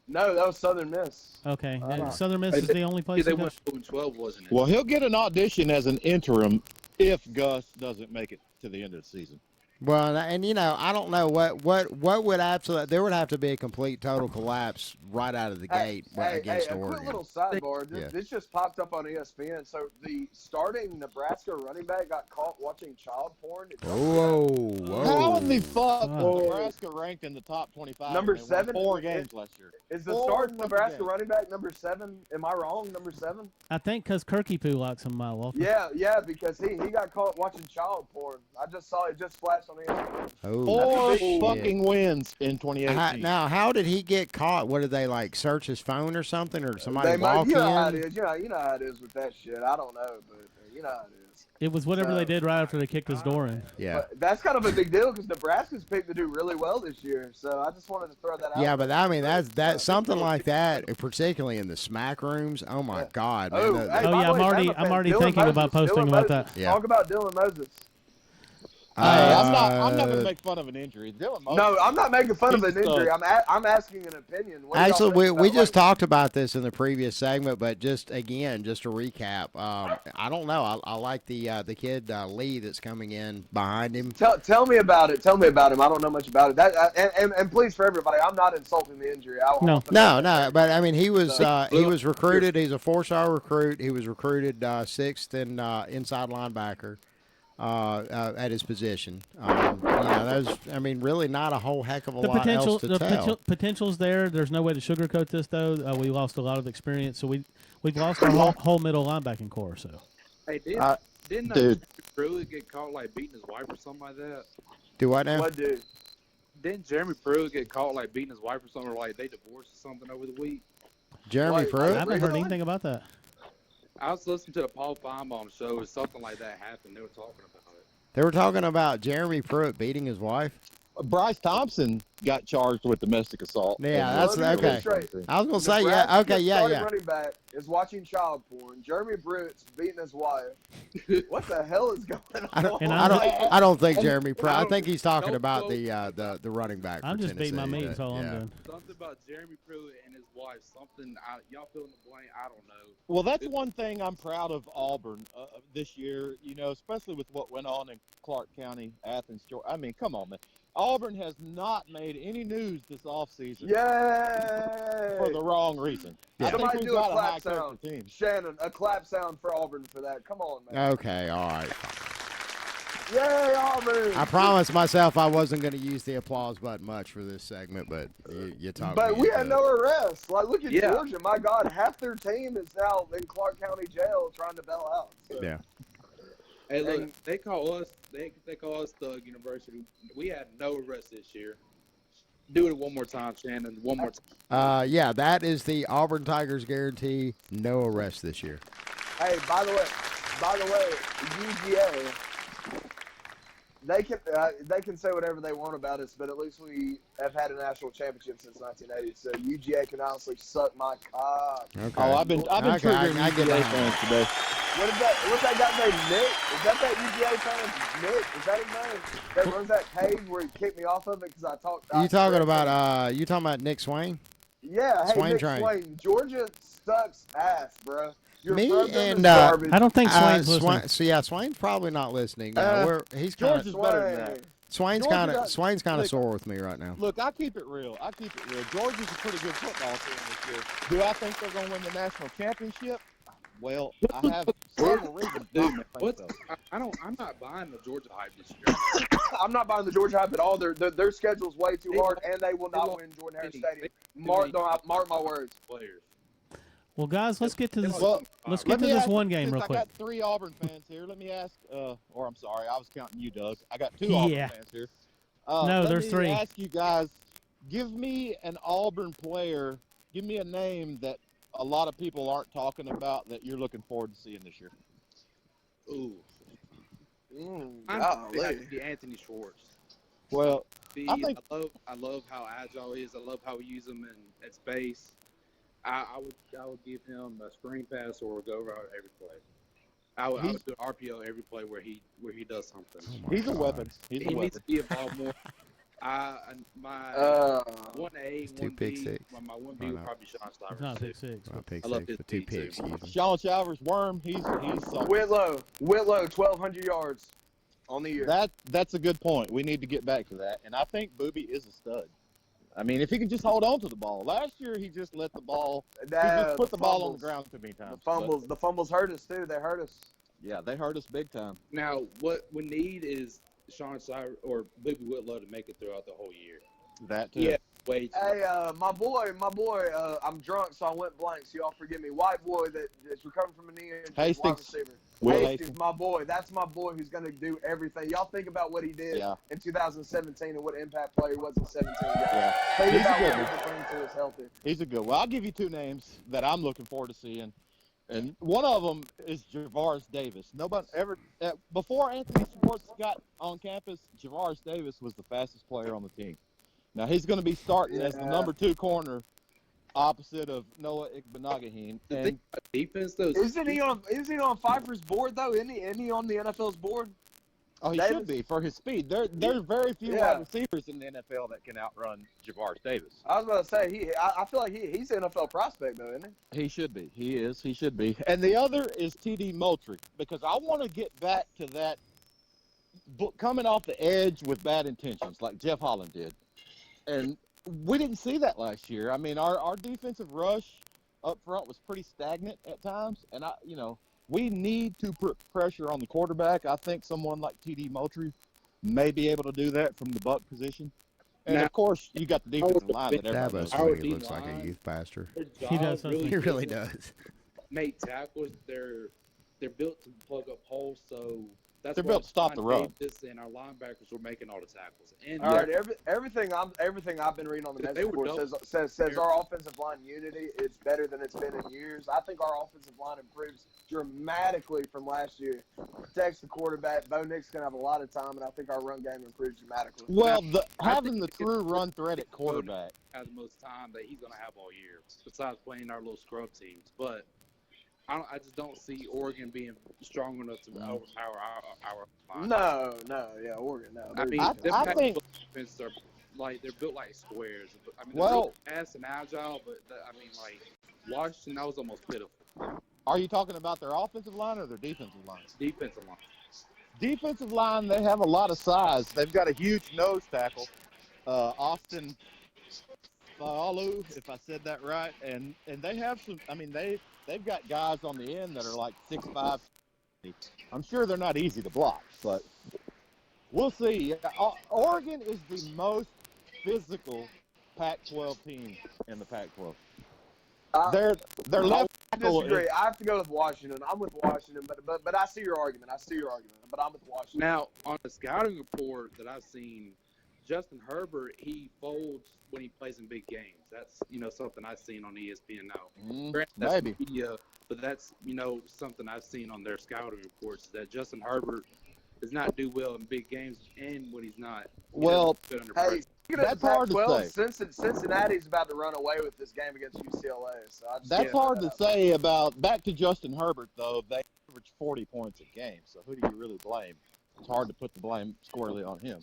No, that was Southern Miss. Okay, Southern Miss is the only place they he went coached. 0-12, wasn't it? Well, he'll get an audition as an interim if Gus doesn't make it to the end of the season. Well, and I don't know what would absolutely there would have to be a complete total collapse right out of the gate against a Oregon. quick little sidebar. This just popped up on ESPN. So the starting Nebraska running back got caught watching child porn. Whoa. How in the fuck was Nebraska ranked in the top 25? Number They won 7. 4 games last year. Is the starting Nebraska running back number 7? Am I wrong? Number 7? I think because Kirky Poo likes him, Walter. Yeah, because he got caught watching child porn. I just saw it just flashed on ESPN. Oh, 4 fucking wins in 2018. Now, how did he get caught? What did they search his phone or something, or somebody walk you know in? how it is. You know how it is with that shit. I don't know, but you know how it is. It was whatever they did right after they kicked his door in. Yeah. But that's kind of a big deal because Nebraska's picked to do really well this year. So I just wanted to throw that out. Yeah, but I mean that's something like that, particularly in the smack rooms. Oh my God, man. I'm already thinking about posting about that. Talk about Dylan Moses. I'm not going to make fun of an injury. Dylan Moses, No, I'm not making fun of an he's injury. I'm asking an opinion. What do y'all Actually, think we about, just talked about this in the previous segment, but just again, just to recap, I don't know. I like the kid Lee that's coming in behind him. Tell me about it. Tell me about him. I don't know much about it. And please, for everybody, I'm not insulting the injury. No, but I mean, he was recruited. He's a 4-star recruit. He was recruited 6th in inside linebacker at his position. There's, I mean, really not a whole heck of a lot else to tell. Potential's there. There's no way to sugarcoat this, though. We lost a lot of experience, so we've lost our whole middle linebacking core. So, hey, didn't Pruitt get caught like beating his wife or something like that? Do what now? What dude? Didn't Jeremy Pruitt get caught like beating his wife or something, or like they divorced or something over the week? Jeremy Pruitt? I haven't heard anything about that. I was listening to the Paul Feinbaum show, or something like that happened. They were talking about it. They were talking about Jeremy Pruitt beating his wife. Bryce Thompson got charged with domestic assault. Yeah, that's okay. I was gonna say, yeah, okay, yeah. Running back is watching child porn. Jeremy Pruitt's beating his wife. What the hell is going on? I don't think Jeremy Pruitt. I think he's talking about the running back. I'm just beating my meat. That's all I'm yeah. doing. Something about Jeremy Pruitt and his wife. Something y'all fill in the blank. I don't know. Well, that's one thing I'm proud of Auburn this year. You know, especially with what went on in Clark County, Athens, Georgia. I mean, come on, man. Auburn has not made any news this offseason. Yay! For the wrong reason. Yeah. Somebody do a clap high sound. team. Shannon, a clap sound for Auburn for that. Come on, man. Okay, all right. Yay, Auburn! I promised myself I wasn't going to use the applause button much for this segment, but you talked. But we had no arrests. Like, look at Georgia. My God, half their team is now in Clark County Jail trying to bail out. So. Yeah. Hey, look, they call us Thug University. We had no arrests this year. Do it one more time, Shannon. One more time. Yeah, that is the Auburn Tigers guarantee. No arrest this year. Hey, by the way, UGA. They can say whatever they want about us, but at least we have had a national championship since 1980. So UGA can honestly suck my cock. Okay. Oh, I've been triggering UGA fans today. What's that guy named Nick? Is that UGA fan? Nick? Is that his name? That runs that page where he kicked me off of it because I talked. You talking about Nick Swain? Yeah, hey, Swain Nick train. Swain. Georgia sucks ass, bro. Me and I don't think Swain's listening. So yeah, Swain's probably not listening. He's Georgia's better than that. Swain's kind of sore with me right now. Look, I keep it real. Georgia's a pretty good football team this year. Do I think they're going to win the national championship? Well, I have several reasons. I'm not buying the Georgia hype this year. I'm not buying the Georgia hype at all. Their schedule's way too hard, and they will not win Jordan Hare Stadium. Mark my words. Players. Well, guys, let's get to this. Well, let's get to this one game real I quick. got 3 Auburn fans here. Let me ask, or I'm sorry, I was counting you, Doug. I got 2 Auburn fans here. No, there's 3. Let me ask you guys, give me an Auburn player, give me a name that a lot of people aren't talking about that you're looking forward to seeing this year. Ooh. I'm Anthony Schwartz. Well, I love how agile he is. I love how we use him at space. I would give him a screen pass or a go route every play. I would do an RPO every play where he does something. He's a weapon. He needs to be involved more. My 1A, 1B, my 1B would probably be Sean Stivers. It's not pick 6. Not pick I love 6, his but 2 speed, too. picks. Sean Stivers, Worm, he's something. Whitlow, 1,200 yards on the year. That's a good point. We need to get back to that. And I think Booby is a stud. I mean, if he could just hold on to the ball. Last year, he just let the ball. He just put the ball on the ground too many times. The fumbles hurt us too. They hurt us. Yeah, they hurt us big time. Now, what we need is Sean Stivers or Booby Whitlow to make it throughout the whole year. That too. Yeah. Wait. Hey, my boy, I'm drunk, so I went blank. So y'all forgive me. White boy that's recovering from a knee injury. Hastings. Hastings, my boy. That's my boy who's going to do everything. Y'all think about what he did in 2017 and what impact player he was in 17. Yeah. Think about what he can bring to us healthy. He's a good one. I'll give you 2 names that I'm looking forward to seeing. And one of them is Javaris Davis. Nobody ever before Anthony Schwartz got on campus, Javaris Davis was the fastest player on the team. Now he's going to be starting as the number 2 corner, opposite of Noah Igbenogahine. And defense, though. Isn't he on Pfeiffer's board though? Isn't he on the NFL's board? Oh, he should be for his speed. There's very few wide receivers in the NFL that can outrun Javaris Davis. I was about to say I feel like he's an NFL prospect though, isn't he? He should be. He is. He should be. And the other is T.D. Moultrie, because I want to get back to that coming off the edge with bad intentions like Jeff Holland did. And we didn't see that last year. I mean, our defensive rush up front was pretty stagnant at times, and we need to put pressure on the quarterback. I think someone like T.D. Moultrie may be able to do that from the buck position. And, of course, you got the defensive line that everybody knows. He looks like a youth pastor. He does. He really does. Make tackles. They're built to plug up holes, so they're built to stop the run. And our linebackers were making all the tackles. And all right, everything I've been reading on the message board says our offensive line unity is better than it's been in years. I think our offensive line improves dramatically from last year. Protects the quarterback. Bo Nix gonna have a lot of time, and I think our run game improves dramatically. Well, having the true run threat at quarterback has the most time that he's gonna have all year, besides playing our little scrub teams. But I just don't see Oregon being strong enough to overpower our line. Oregon, no. I mean, I think are they're built like squares. I mean, they're built fast and agile, but Washington, that was almost pitiful. Are you talking about their offensive line or their defensive line? Defensive line. Defensive line, they have a lot of size. They've got a huge nose tackle, Austin Faolu, if I said that right, and they have some. I mean, they've got guys on the end that are like 6'5". I'm sure they're not easy to block, but we'll see. Oregon is the most physical Pac-12 team in the Pac-12. Their left tackle. Disagree. I have to go with Washington. I'm with Washington, but I see your argument. But I'm with Washington. Now, on the scouting report that I've seen, Justin Herbert, he folds when he plays in big games. That's something I've seen on ESPN now. That's Maybe. Media, but that's something I've seen on their scouting reports, that Justin Herbert does not do well in big games, and when he's not. Good under pressure. That's hard to say. Cincinnati's about to run away with this game against UCLA. So that's hard to say about. Back to Justin Herbert, though, they average 40 points a game. So who do you really blame? It's hard to put the blame squarely on him.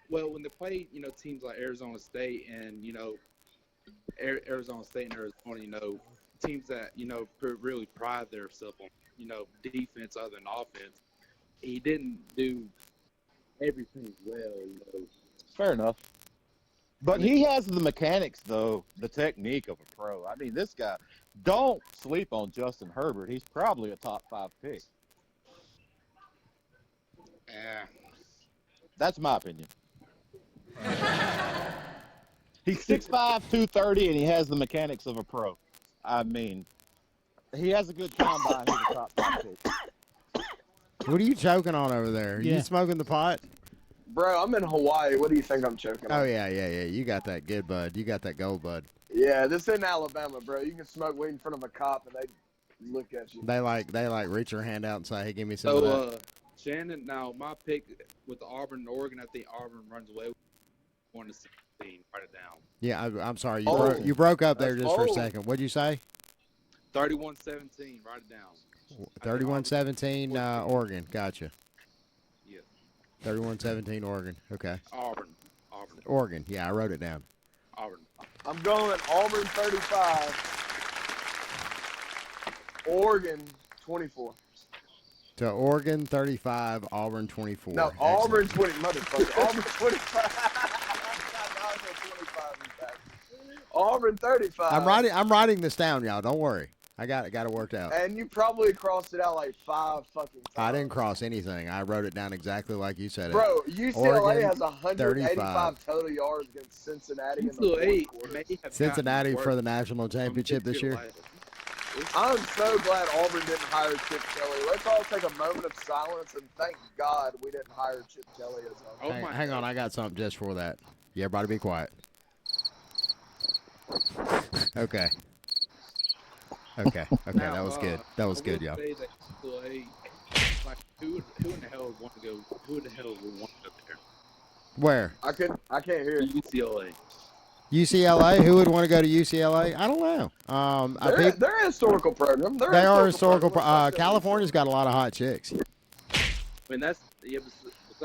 Well, when they play, teams like Arizona State and Arizona State and Arizona, teams that really pride themselves on defense other than offense, he didn't do everything well. Fair enough. But he has the mechanics, though, the technique of a pro. I mean, this guy, don't sleep on Justin Herbert. He's probably a top 5 pick. Yeah. That's my opinion. He's 6'5", 230, and he has the mechanics of a pro. I mean, he has a good combine. He's a top 5 pick. What are you choking on over there? Are you smoking the pot? Bro, I'm in Hawaii. What do you think I'm choking on? Oh, yeah. You got that good bud. You got that gold bud. Yeah, this in Alabama, bro. You can smoke weed in front of a cop, and they look at you. They reach your hand out and say, hey, give me some of that. Shannon, now my pick with the Auburn and Oregon, I think Auburn runs away with 1-16. Write it down. Yeah, I'm sorry. You broke up there just for a second. What'd you say? 31-17. Write it down. 31-17, Oregon. Gotcha. Yeah. 31-17, Oregon. Okay. Auburn. Oregon. Yeah, I wrote it down. Auburn. I'm going Auburn 35. Oregon 24. To Oregon 35, Auburn 24. No, Excellent. Auburn 20, motherfucker. Auburn 25. Auburn 35. I'm writing this down, y'all. Don't worry. I got it worked out. And you probably crossed it out like 5 fucking times. I didn't cross anything. I wrote it down exactly like you said it. Bro, UCLA Oregon, has 185 total yards against Cincinnati in the fourth quarter. Cincinnati for the national championship this year. I'm so glad Auburn didn't hire Chip Kelly. Let's all take a moment of silence and thank God we didn't hire Chip Kelly as our Hang on, I got something just for that. Yeah, everybody be quiet. Okay, now, that was good. That was good, y'all. Like, who in the hell would want to go? Who in the hell would want to go there? Where? I can't hear you. UCLA. UCLA? Who would want to go to UCLA? I don't know. They're a historical program. They are historical. California's got a lot of hot chicks. I mean, that's it was.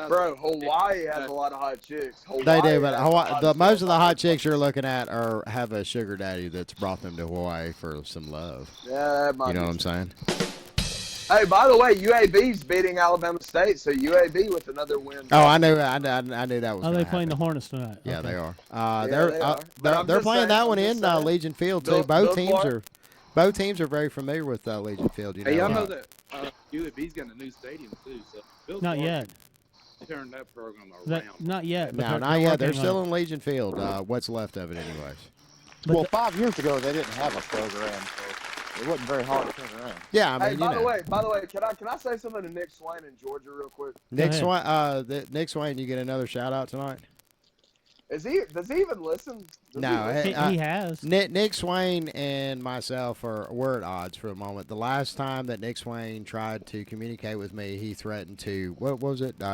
Bro, Hawaii has a lot of hot chicks. They do, but Hawaii, most of the hot chicks you're looking at have a sugar daddy that's brought them to Hawaii for some love. Yeah, that might you know be what I'm saying? Hey, by the way, UAB's beating Alabama State, so UAB with another win. Oh, I knew that was. Oh, they playing the Hornets tonight. Yeah, Okay. they are. just They're playing saying, that one I'm in just saying. Legion Field too. Built Both teams for it. very familiar with Legion Field. You know, Hey, y'all know that UAB's got a new stadium too. So Bill Not Clark yet. turned that program around. Not yet. But No, not they're yet. They're working still on in Legion Field. What's left of it, anyways. Well, 5 years ago they didn't have a program, so it wasn't very hard to turn around. Yeah, I mean, Hey, by the way, can I say something to Nick Swain in Georgia real quick? Nick Swain, you get another shout out tonight. Does he even listen? No, he has. Nick Swain and myself were at odds for a moment. The last time that Nick Swain tried to communicate with me, he threatened to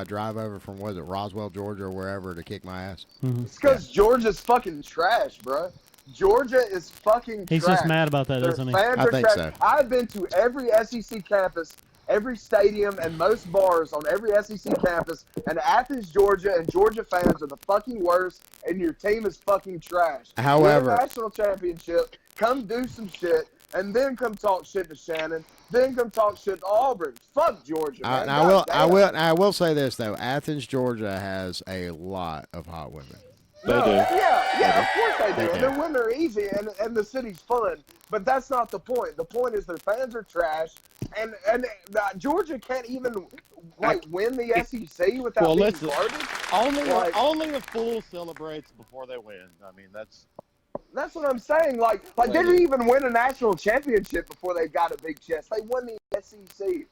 drive over from Roswell, Georgia, or wherever to kick my ass. Mm-hmm. It's because Georgia's fucking trash, bro. Georgia is fucking He's trash. just mad about that, Their isn't he? fans I are think trash. so. I've been to every SEC campus, every stadium, and most bars on every SEC campus, and Athens, Georgia, and Georgia fans are the fucking worst, and your team is fucking trash. However- Win a national championship, come do some shit, and then come talk shit to Shannon, then come talk shit to Auburn. Fuck Georgia, man. I will say this though. Athens, Georgia has a lot of hot women. They do. Yeah, of course they do. They And do. their women are easy, and the city's fun. But that's not the point. The point is their fans are trash, and Georgia can't even win the SEC without Well, being listen, garbage. only a fool celebrates before they win. I mean, that's That's what I'm saying. Like they didn't even win a national championship before they got a big chest. They won the SEC.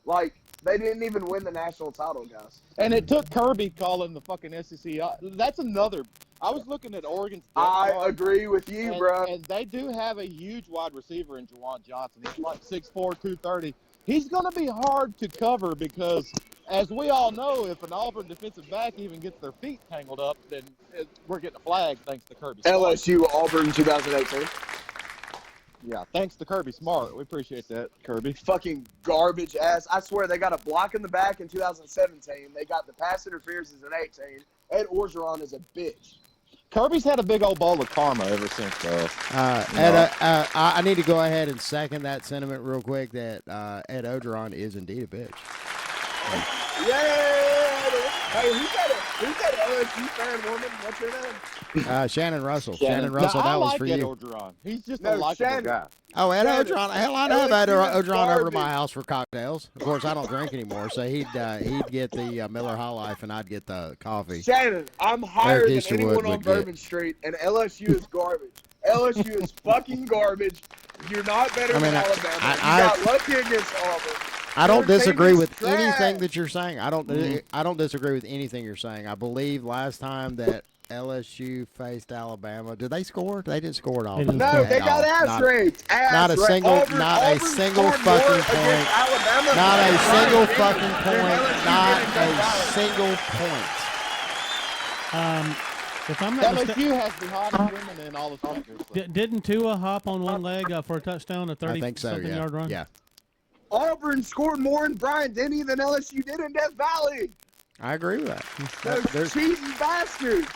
Like they didn't even win the national title, guys. And it took Kirby calling the fucking SEC. That's another. I was looking at Oregon's depth I chart, agree with you, and, bro. And they do have a huge wide receiver in Juwan Johnson. He's like 6'4", 230. He's going to be hard to cover because, as we all know, if an Auburn defensive back even gets their feet tangled up, then we're getting a flag thanks to Kirby Smart. LSU Auburn 2018. Yeah, thanks to Kirby Smart. We appreciate that, Kirby. Fucking garbage ass. I swear they got a block in the back in 2017. They got the pass interferences in 18. Ed Orgeron is a bitch. Kirby's had a big old bowl of karma ever since. I need to go ahead and second that sentiment real quick that Ed Orgeron is indeed a bitch. Yeah. Hey, who's that LSU fan woman? What's her name? Shannon Russell. Shannon Russell, now, that was like for Ed you. Orgeron. He's just No, a likable Shannon. guy. Oh, Ed Shannon, Orgeron. Hell, I'd have Ed LSU is Orgeron over to my garbage. house for cocktails. Of course, I don't drink anymore, so he'd get the Miller High Life and I'd get the coffee. Shannon, I'm higher than Easterwood anyone on would get. Bourbon Street, and LSU is garbage. LSU is fucking garbage. You're not better I mean, than I- Alabama. I- You got lucky against Auburn. I don't Your team disagree is with trash. anything that you're saying. I don't disagree with anything you're saying. I believe last time that LSU faced Alabama, did they score? They didn't score at all. No, they got ass raped. Not a single, Auburn fucking scored more point. against Alabama Not a than single LSU fucking did point. Not against a Alabama. single point. If I'm not LSU mistaken, has the hottest women in all of Texas. didn't Tua hop on one leg for a touchdown, a I 30 think so. something Yeah. yard run? Yeah. Auburn scored more in Bryant-Denny than LSU did in Death Valley. I agree with that. Those There's- cheating bastards.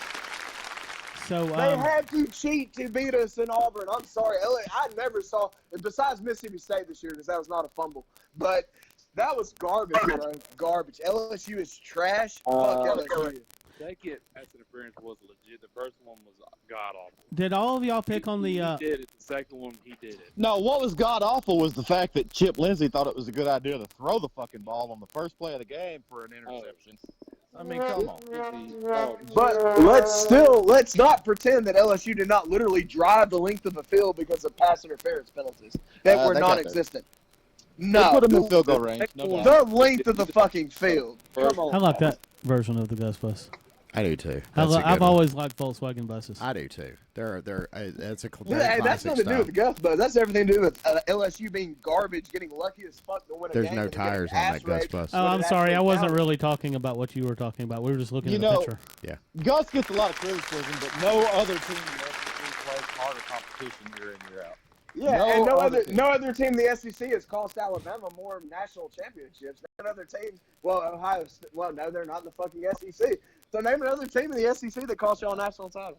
So They had to cheat to beat us in Auburn. I'm sorry. I never saw, besides Mississippi State this year, because that was not a fumble. But that was garbage, bro. Garbage. LSU is trash. Fuck LSU. Second pass interference was legit. The first one was god awful. Did all of y'all pick on the? He did it. The second one, he did it. No, what was god awful was the fact that Chip Lindsey thought it was a good idea to throw the fucking ball on the first play of the game for an interception. I mean, come on. But let's not pretend that LSU did not literally drive the length of the field because of pass interference penalties that were they got non-existent. They No, put him in field goal range. No doubt. the length of the fucking field. Come on. I like that version of the Gus bus. I do too. I've always liked Volkswagen buses. I do too. That's a Hey, that's nothing to do with the Gus bus. That's everything to do with LSU being garbage, getting lucky as fuck to win a There's game. no and getting tires on ass that Gus raped. bus. Oh, I'm But it sorry. I actually wasn't counted. really talking about what you were talking about. We were just looking You at the know- picture. Yeah. Gus gets a lot of criticism, but no other team in the SEC plays harder competition year in, year out. Yeah, and no other team in the SEC has cost Alabama more national championships. No other team, well, Ohio, well, no, they're not in the fucking SEC. So name another team in the SEC that cost y'all a national title.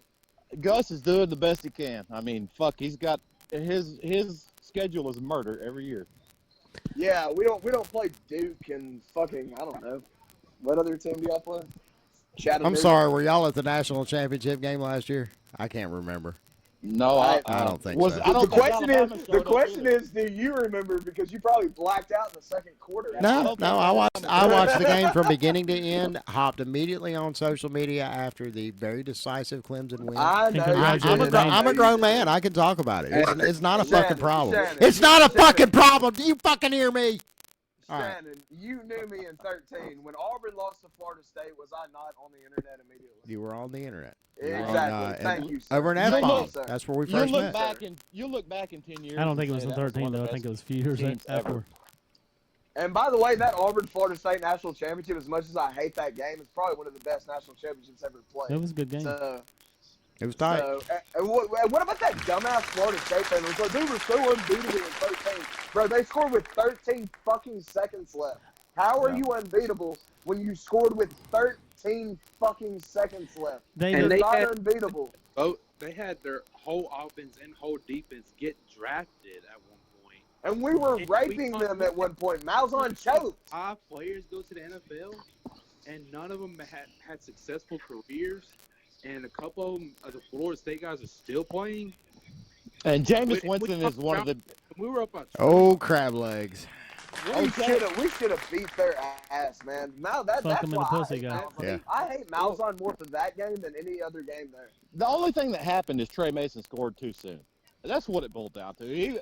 Gus is doing the best he can. I mean, fuck, he's got his schedule is murder every year. Yeah, we don't play Duke and fucking, I don't know. What other team do y'all play? Chattanooga? I'm sorry, were y'all at the national championship game last year? I can't remember. No, I don't think so. The question is, do you remember? Because you probably blacked out in the second quarter. No, I watched the game from beginning to end. Hopped immediately on social media after the very decisive Clemson win. I know. I'm a grown man. I can talk about it. It's not a fucking problem. Shannon, it's not a fucking problem. Do you fucking hear me? Shannon, you knew me in 13. When Auburn lost to Florida State, was I not on the internet immediately? You were on the internet. Exactly. Thank you, sir. Over in F-bomb. That's where we first met. You look back in 10 years. I don't think it was in 13 though. I think it was a few years after. And by the way, that Auburn-Florida State national championship, as much as I hate that game, it's probably one of the best national championships ever played. It was a good game. It was tight. And what about that dumbass Florida State fan? It was like, they were so unbeatable in 13. Bro, they scored with 13 fucking seconds left. How are you unbeatable when you scored with 13 fucking seconds left? They're not unbeatable. They had their whole offense and whole defense get drafted at one point. And we were raping them at one point. Malzahn choked. 5 players go to the NFL, and none of them had successful careers. And a couple of the Florida State guys are still playing. And Jameis Winston is one of the. We were up on. Oh, crab legs. We should have beat their ass, man. Now that's why I hate Malzahn more for that game than any other game there. The only thing that happened is Trey Mason scored too soon. That's what it boiled down to. He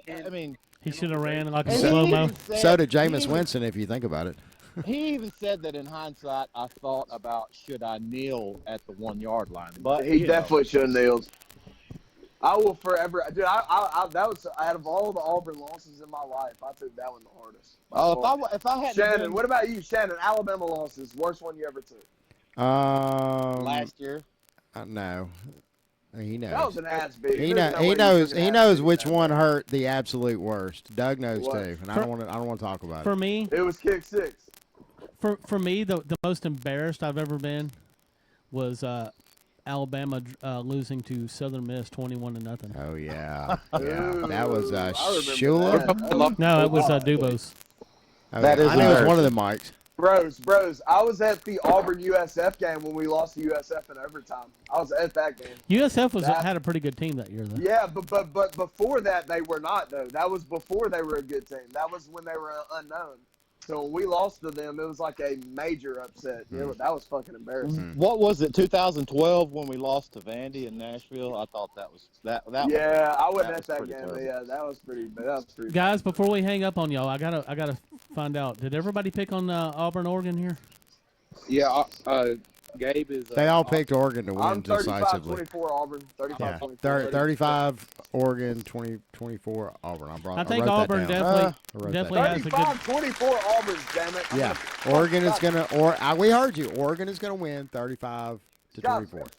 should have ran like a slow-mo. So did Jameis Winston, if you think about it. He even said that in hindsight, I thought about should I kneel at the 1 yard line. But he definitely should have kneeled. I will forever, dude. That was out of all the Auburn losses in my life, I took that one the hardest. If I had Shannon, what about you, Shannon? Alabama losses, worst one you ever took? Last year. No. He knows. That was an ass beat. He knows which one hurt the absolute worst. Doug knows too, and I don't want to talk about it. For me, it was kick 6. For me, the most embarrassed I've ever been was Alabama losing to Southern Miss 21-0. Oh yeah, that was Shula. No, it was Dubose. I know it was one of the mics. Bros, I was at the Auburn USF game when we lost to USF in overtime. I was at that game. USF had a pretty good team that year, though. Yeah, but before that, they were not, though. That was before they were a good team. That was when they were unknown. So when we lost to them, it was like a major upset. That was fucking embarrassing. What was it, 2012 when we lost to Vandy in Nashville? I thought that was that. Yeah, I wasn't at that game. But yeah, that was pretty. Guys, before we hang up on y'all, I gotta find out. Did everybody pick on Auburn, Oregon here? Yeah, Gabe is. They all picked Oregon to win decisively. 35-24 Auburn. 35-24. 35 Oregon, 24 Auburn. I think Auburn definitely has a good. 35-24 Auburn. Damn it. Yeah, Oregon is gonna. We heard you. Oregon is gonna win 35-24.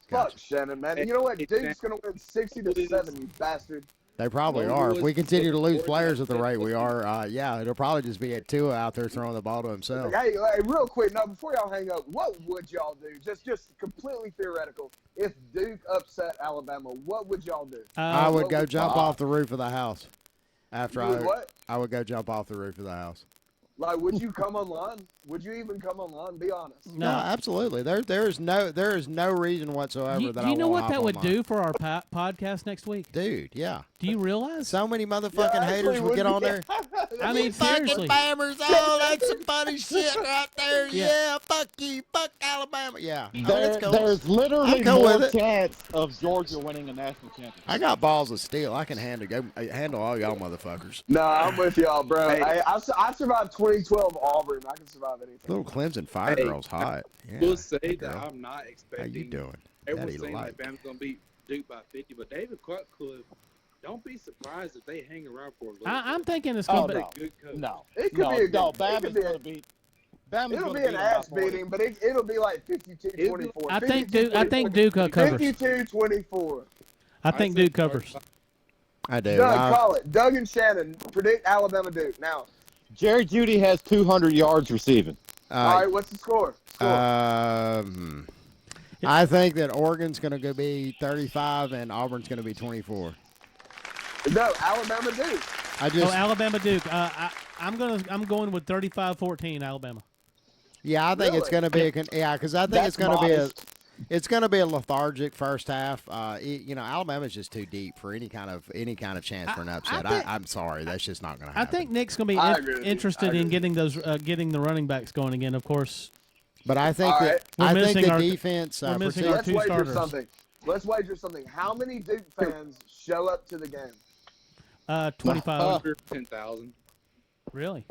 Fuck Shannon, man. You know what? Duke's gonna win 60-7. You bastard. They probably are. If we continue to lose players at the rate we are, it'll probably just be at Tua out there throwing the ball to himself. Hey, real quick, now before y'all hang up, what would y'all do? Just completely theoretical. If Duke upset Alabama, what would y'all do? I would go jump off the roof of the house. What? I would go jump off the roof of the house. Like, would you come online? Would you even come online? Be honest. No, absolutely. There is no reason whatsoever that I. Do you know what that would do for our podcast next week, dude? Yeah. Do you realize so many motherfucking haters would get on there? I mean, seriously. Fucking Bammers, that's some funny shit right there. Yeah, fuck you, fuck Alabama. Yeah. There's literally more chance of Georgia winning a national championship. I got balls of steel. I can handle all y'all motherfuckers. No, I'm with y'all, bro. Hey, I survived 2012 Auburn. I can survive anything. Little Clemson Fire Girl's hot. Yeah, we'll say that I'm not expecting. How you doing? Everyone's saying that Bama's going to beat Duke by 50, but David Cutcliffe, don't be surprised if they hang around for a little bit. I'm thinking it's going to be a good coach. No. It could be a good Bama's going to beat. It'll be an ass beating, but it'll be like 52-24. I think Duke covers. 52-24. I think Duke covers. I do. Doug, call it. Doug and Shannon predict Alabama Duke now. Jerry Jeudy has 200 yards receiving. All right, what's the score? I think that Oregon's going to be 35 and Auburn's going to be 24. No, Alabama Duke. Alabama Duke. I'm going with 35-14 Alabama. Yeah, I think it's going to be because I think it's going to be a lethargic first half. Alabama's just too deep for any kind of chance for an upset. I'm sorry, that's just not going to happen. I think Nick's going to be interested in getting the running backs going again. Of course, but I think the defense. We're missing our two starters. Let's wager something. How many Duke fans show up to the game? 25. 10,000. Really?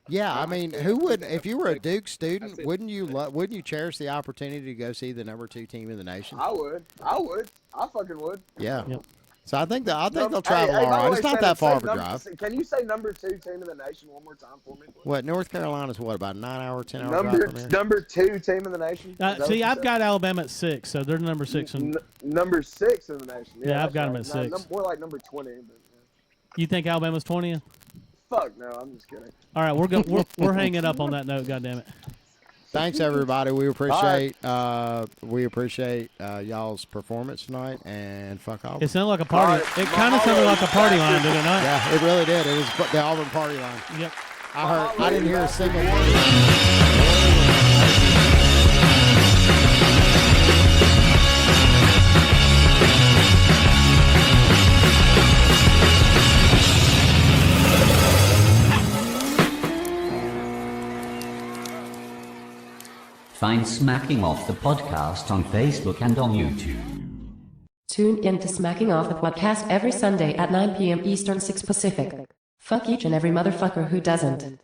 Yeah, I mean, who would, if you were a Duke student, wouldn't you cherish the opportunity to go see the number 2 team in the nation? I would. I fucking would. Yeah. Yep. So I think they'll travel all right. It's not that far of a drive. Can you say number 2 team in the nation one more time for me, please? What, North Carolina's about a 9-hour, 10-hour drive from here? Number 2 team in the nation? See, I've got Alabama at 6, so they're number 6. Number 6 in the nation. Yeah, I've got them at 6. More like number 20. But, yeah. You think Alabama's 20th? Fuck no, I'm just kidding. All right, we're hanging up on that note. Goddammit. Thanks everybody. We appreciate y'all's performance tonight, and fuck Auburn. It sounded like a party. It kind of sounded like a party line, did it not? Yeah, it really did. It was the Auburn party line. Yep. I didn't hear a single word. Find Smacking Off the podcast on Facebook and on YouTube. Tune in to Smacking Off the podcast every Sunday at 9 p.m. Eastern, 6 Pacific. Fuck each and every motherfucker who doesn't.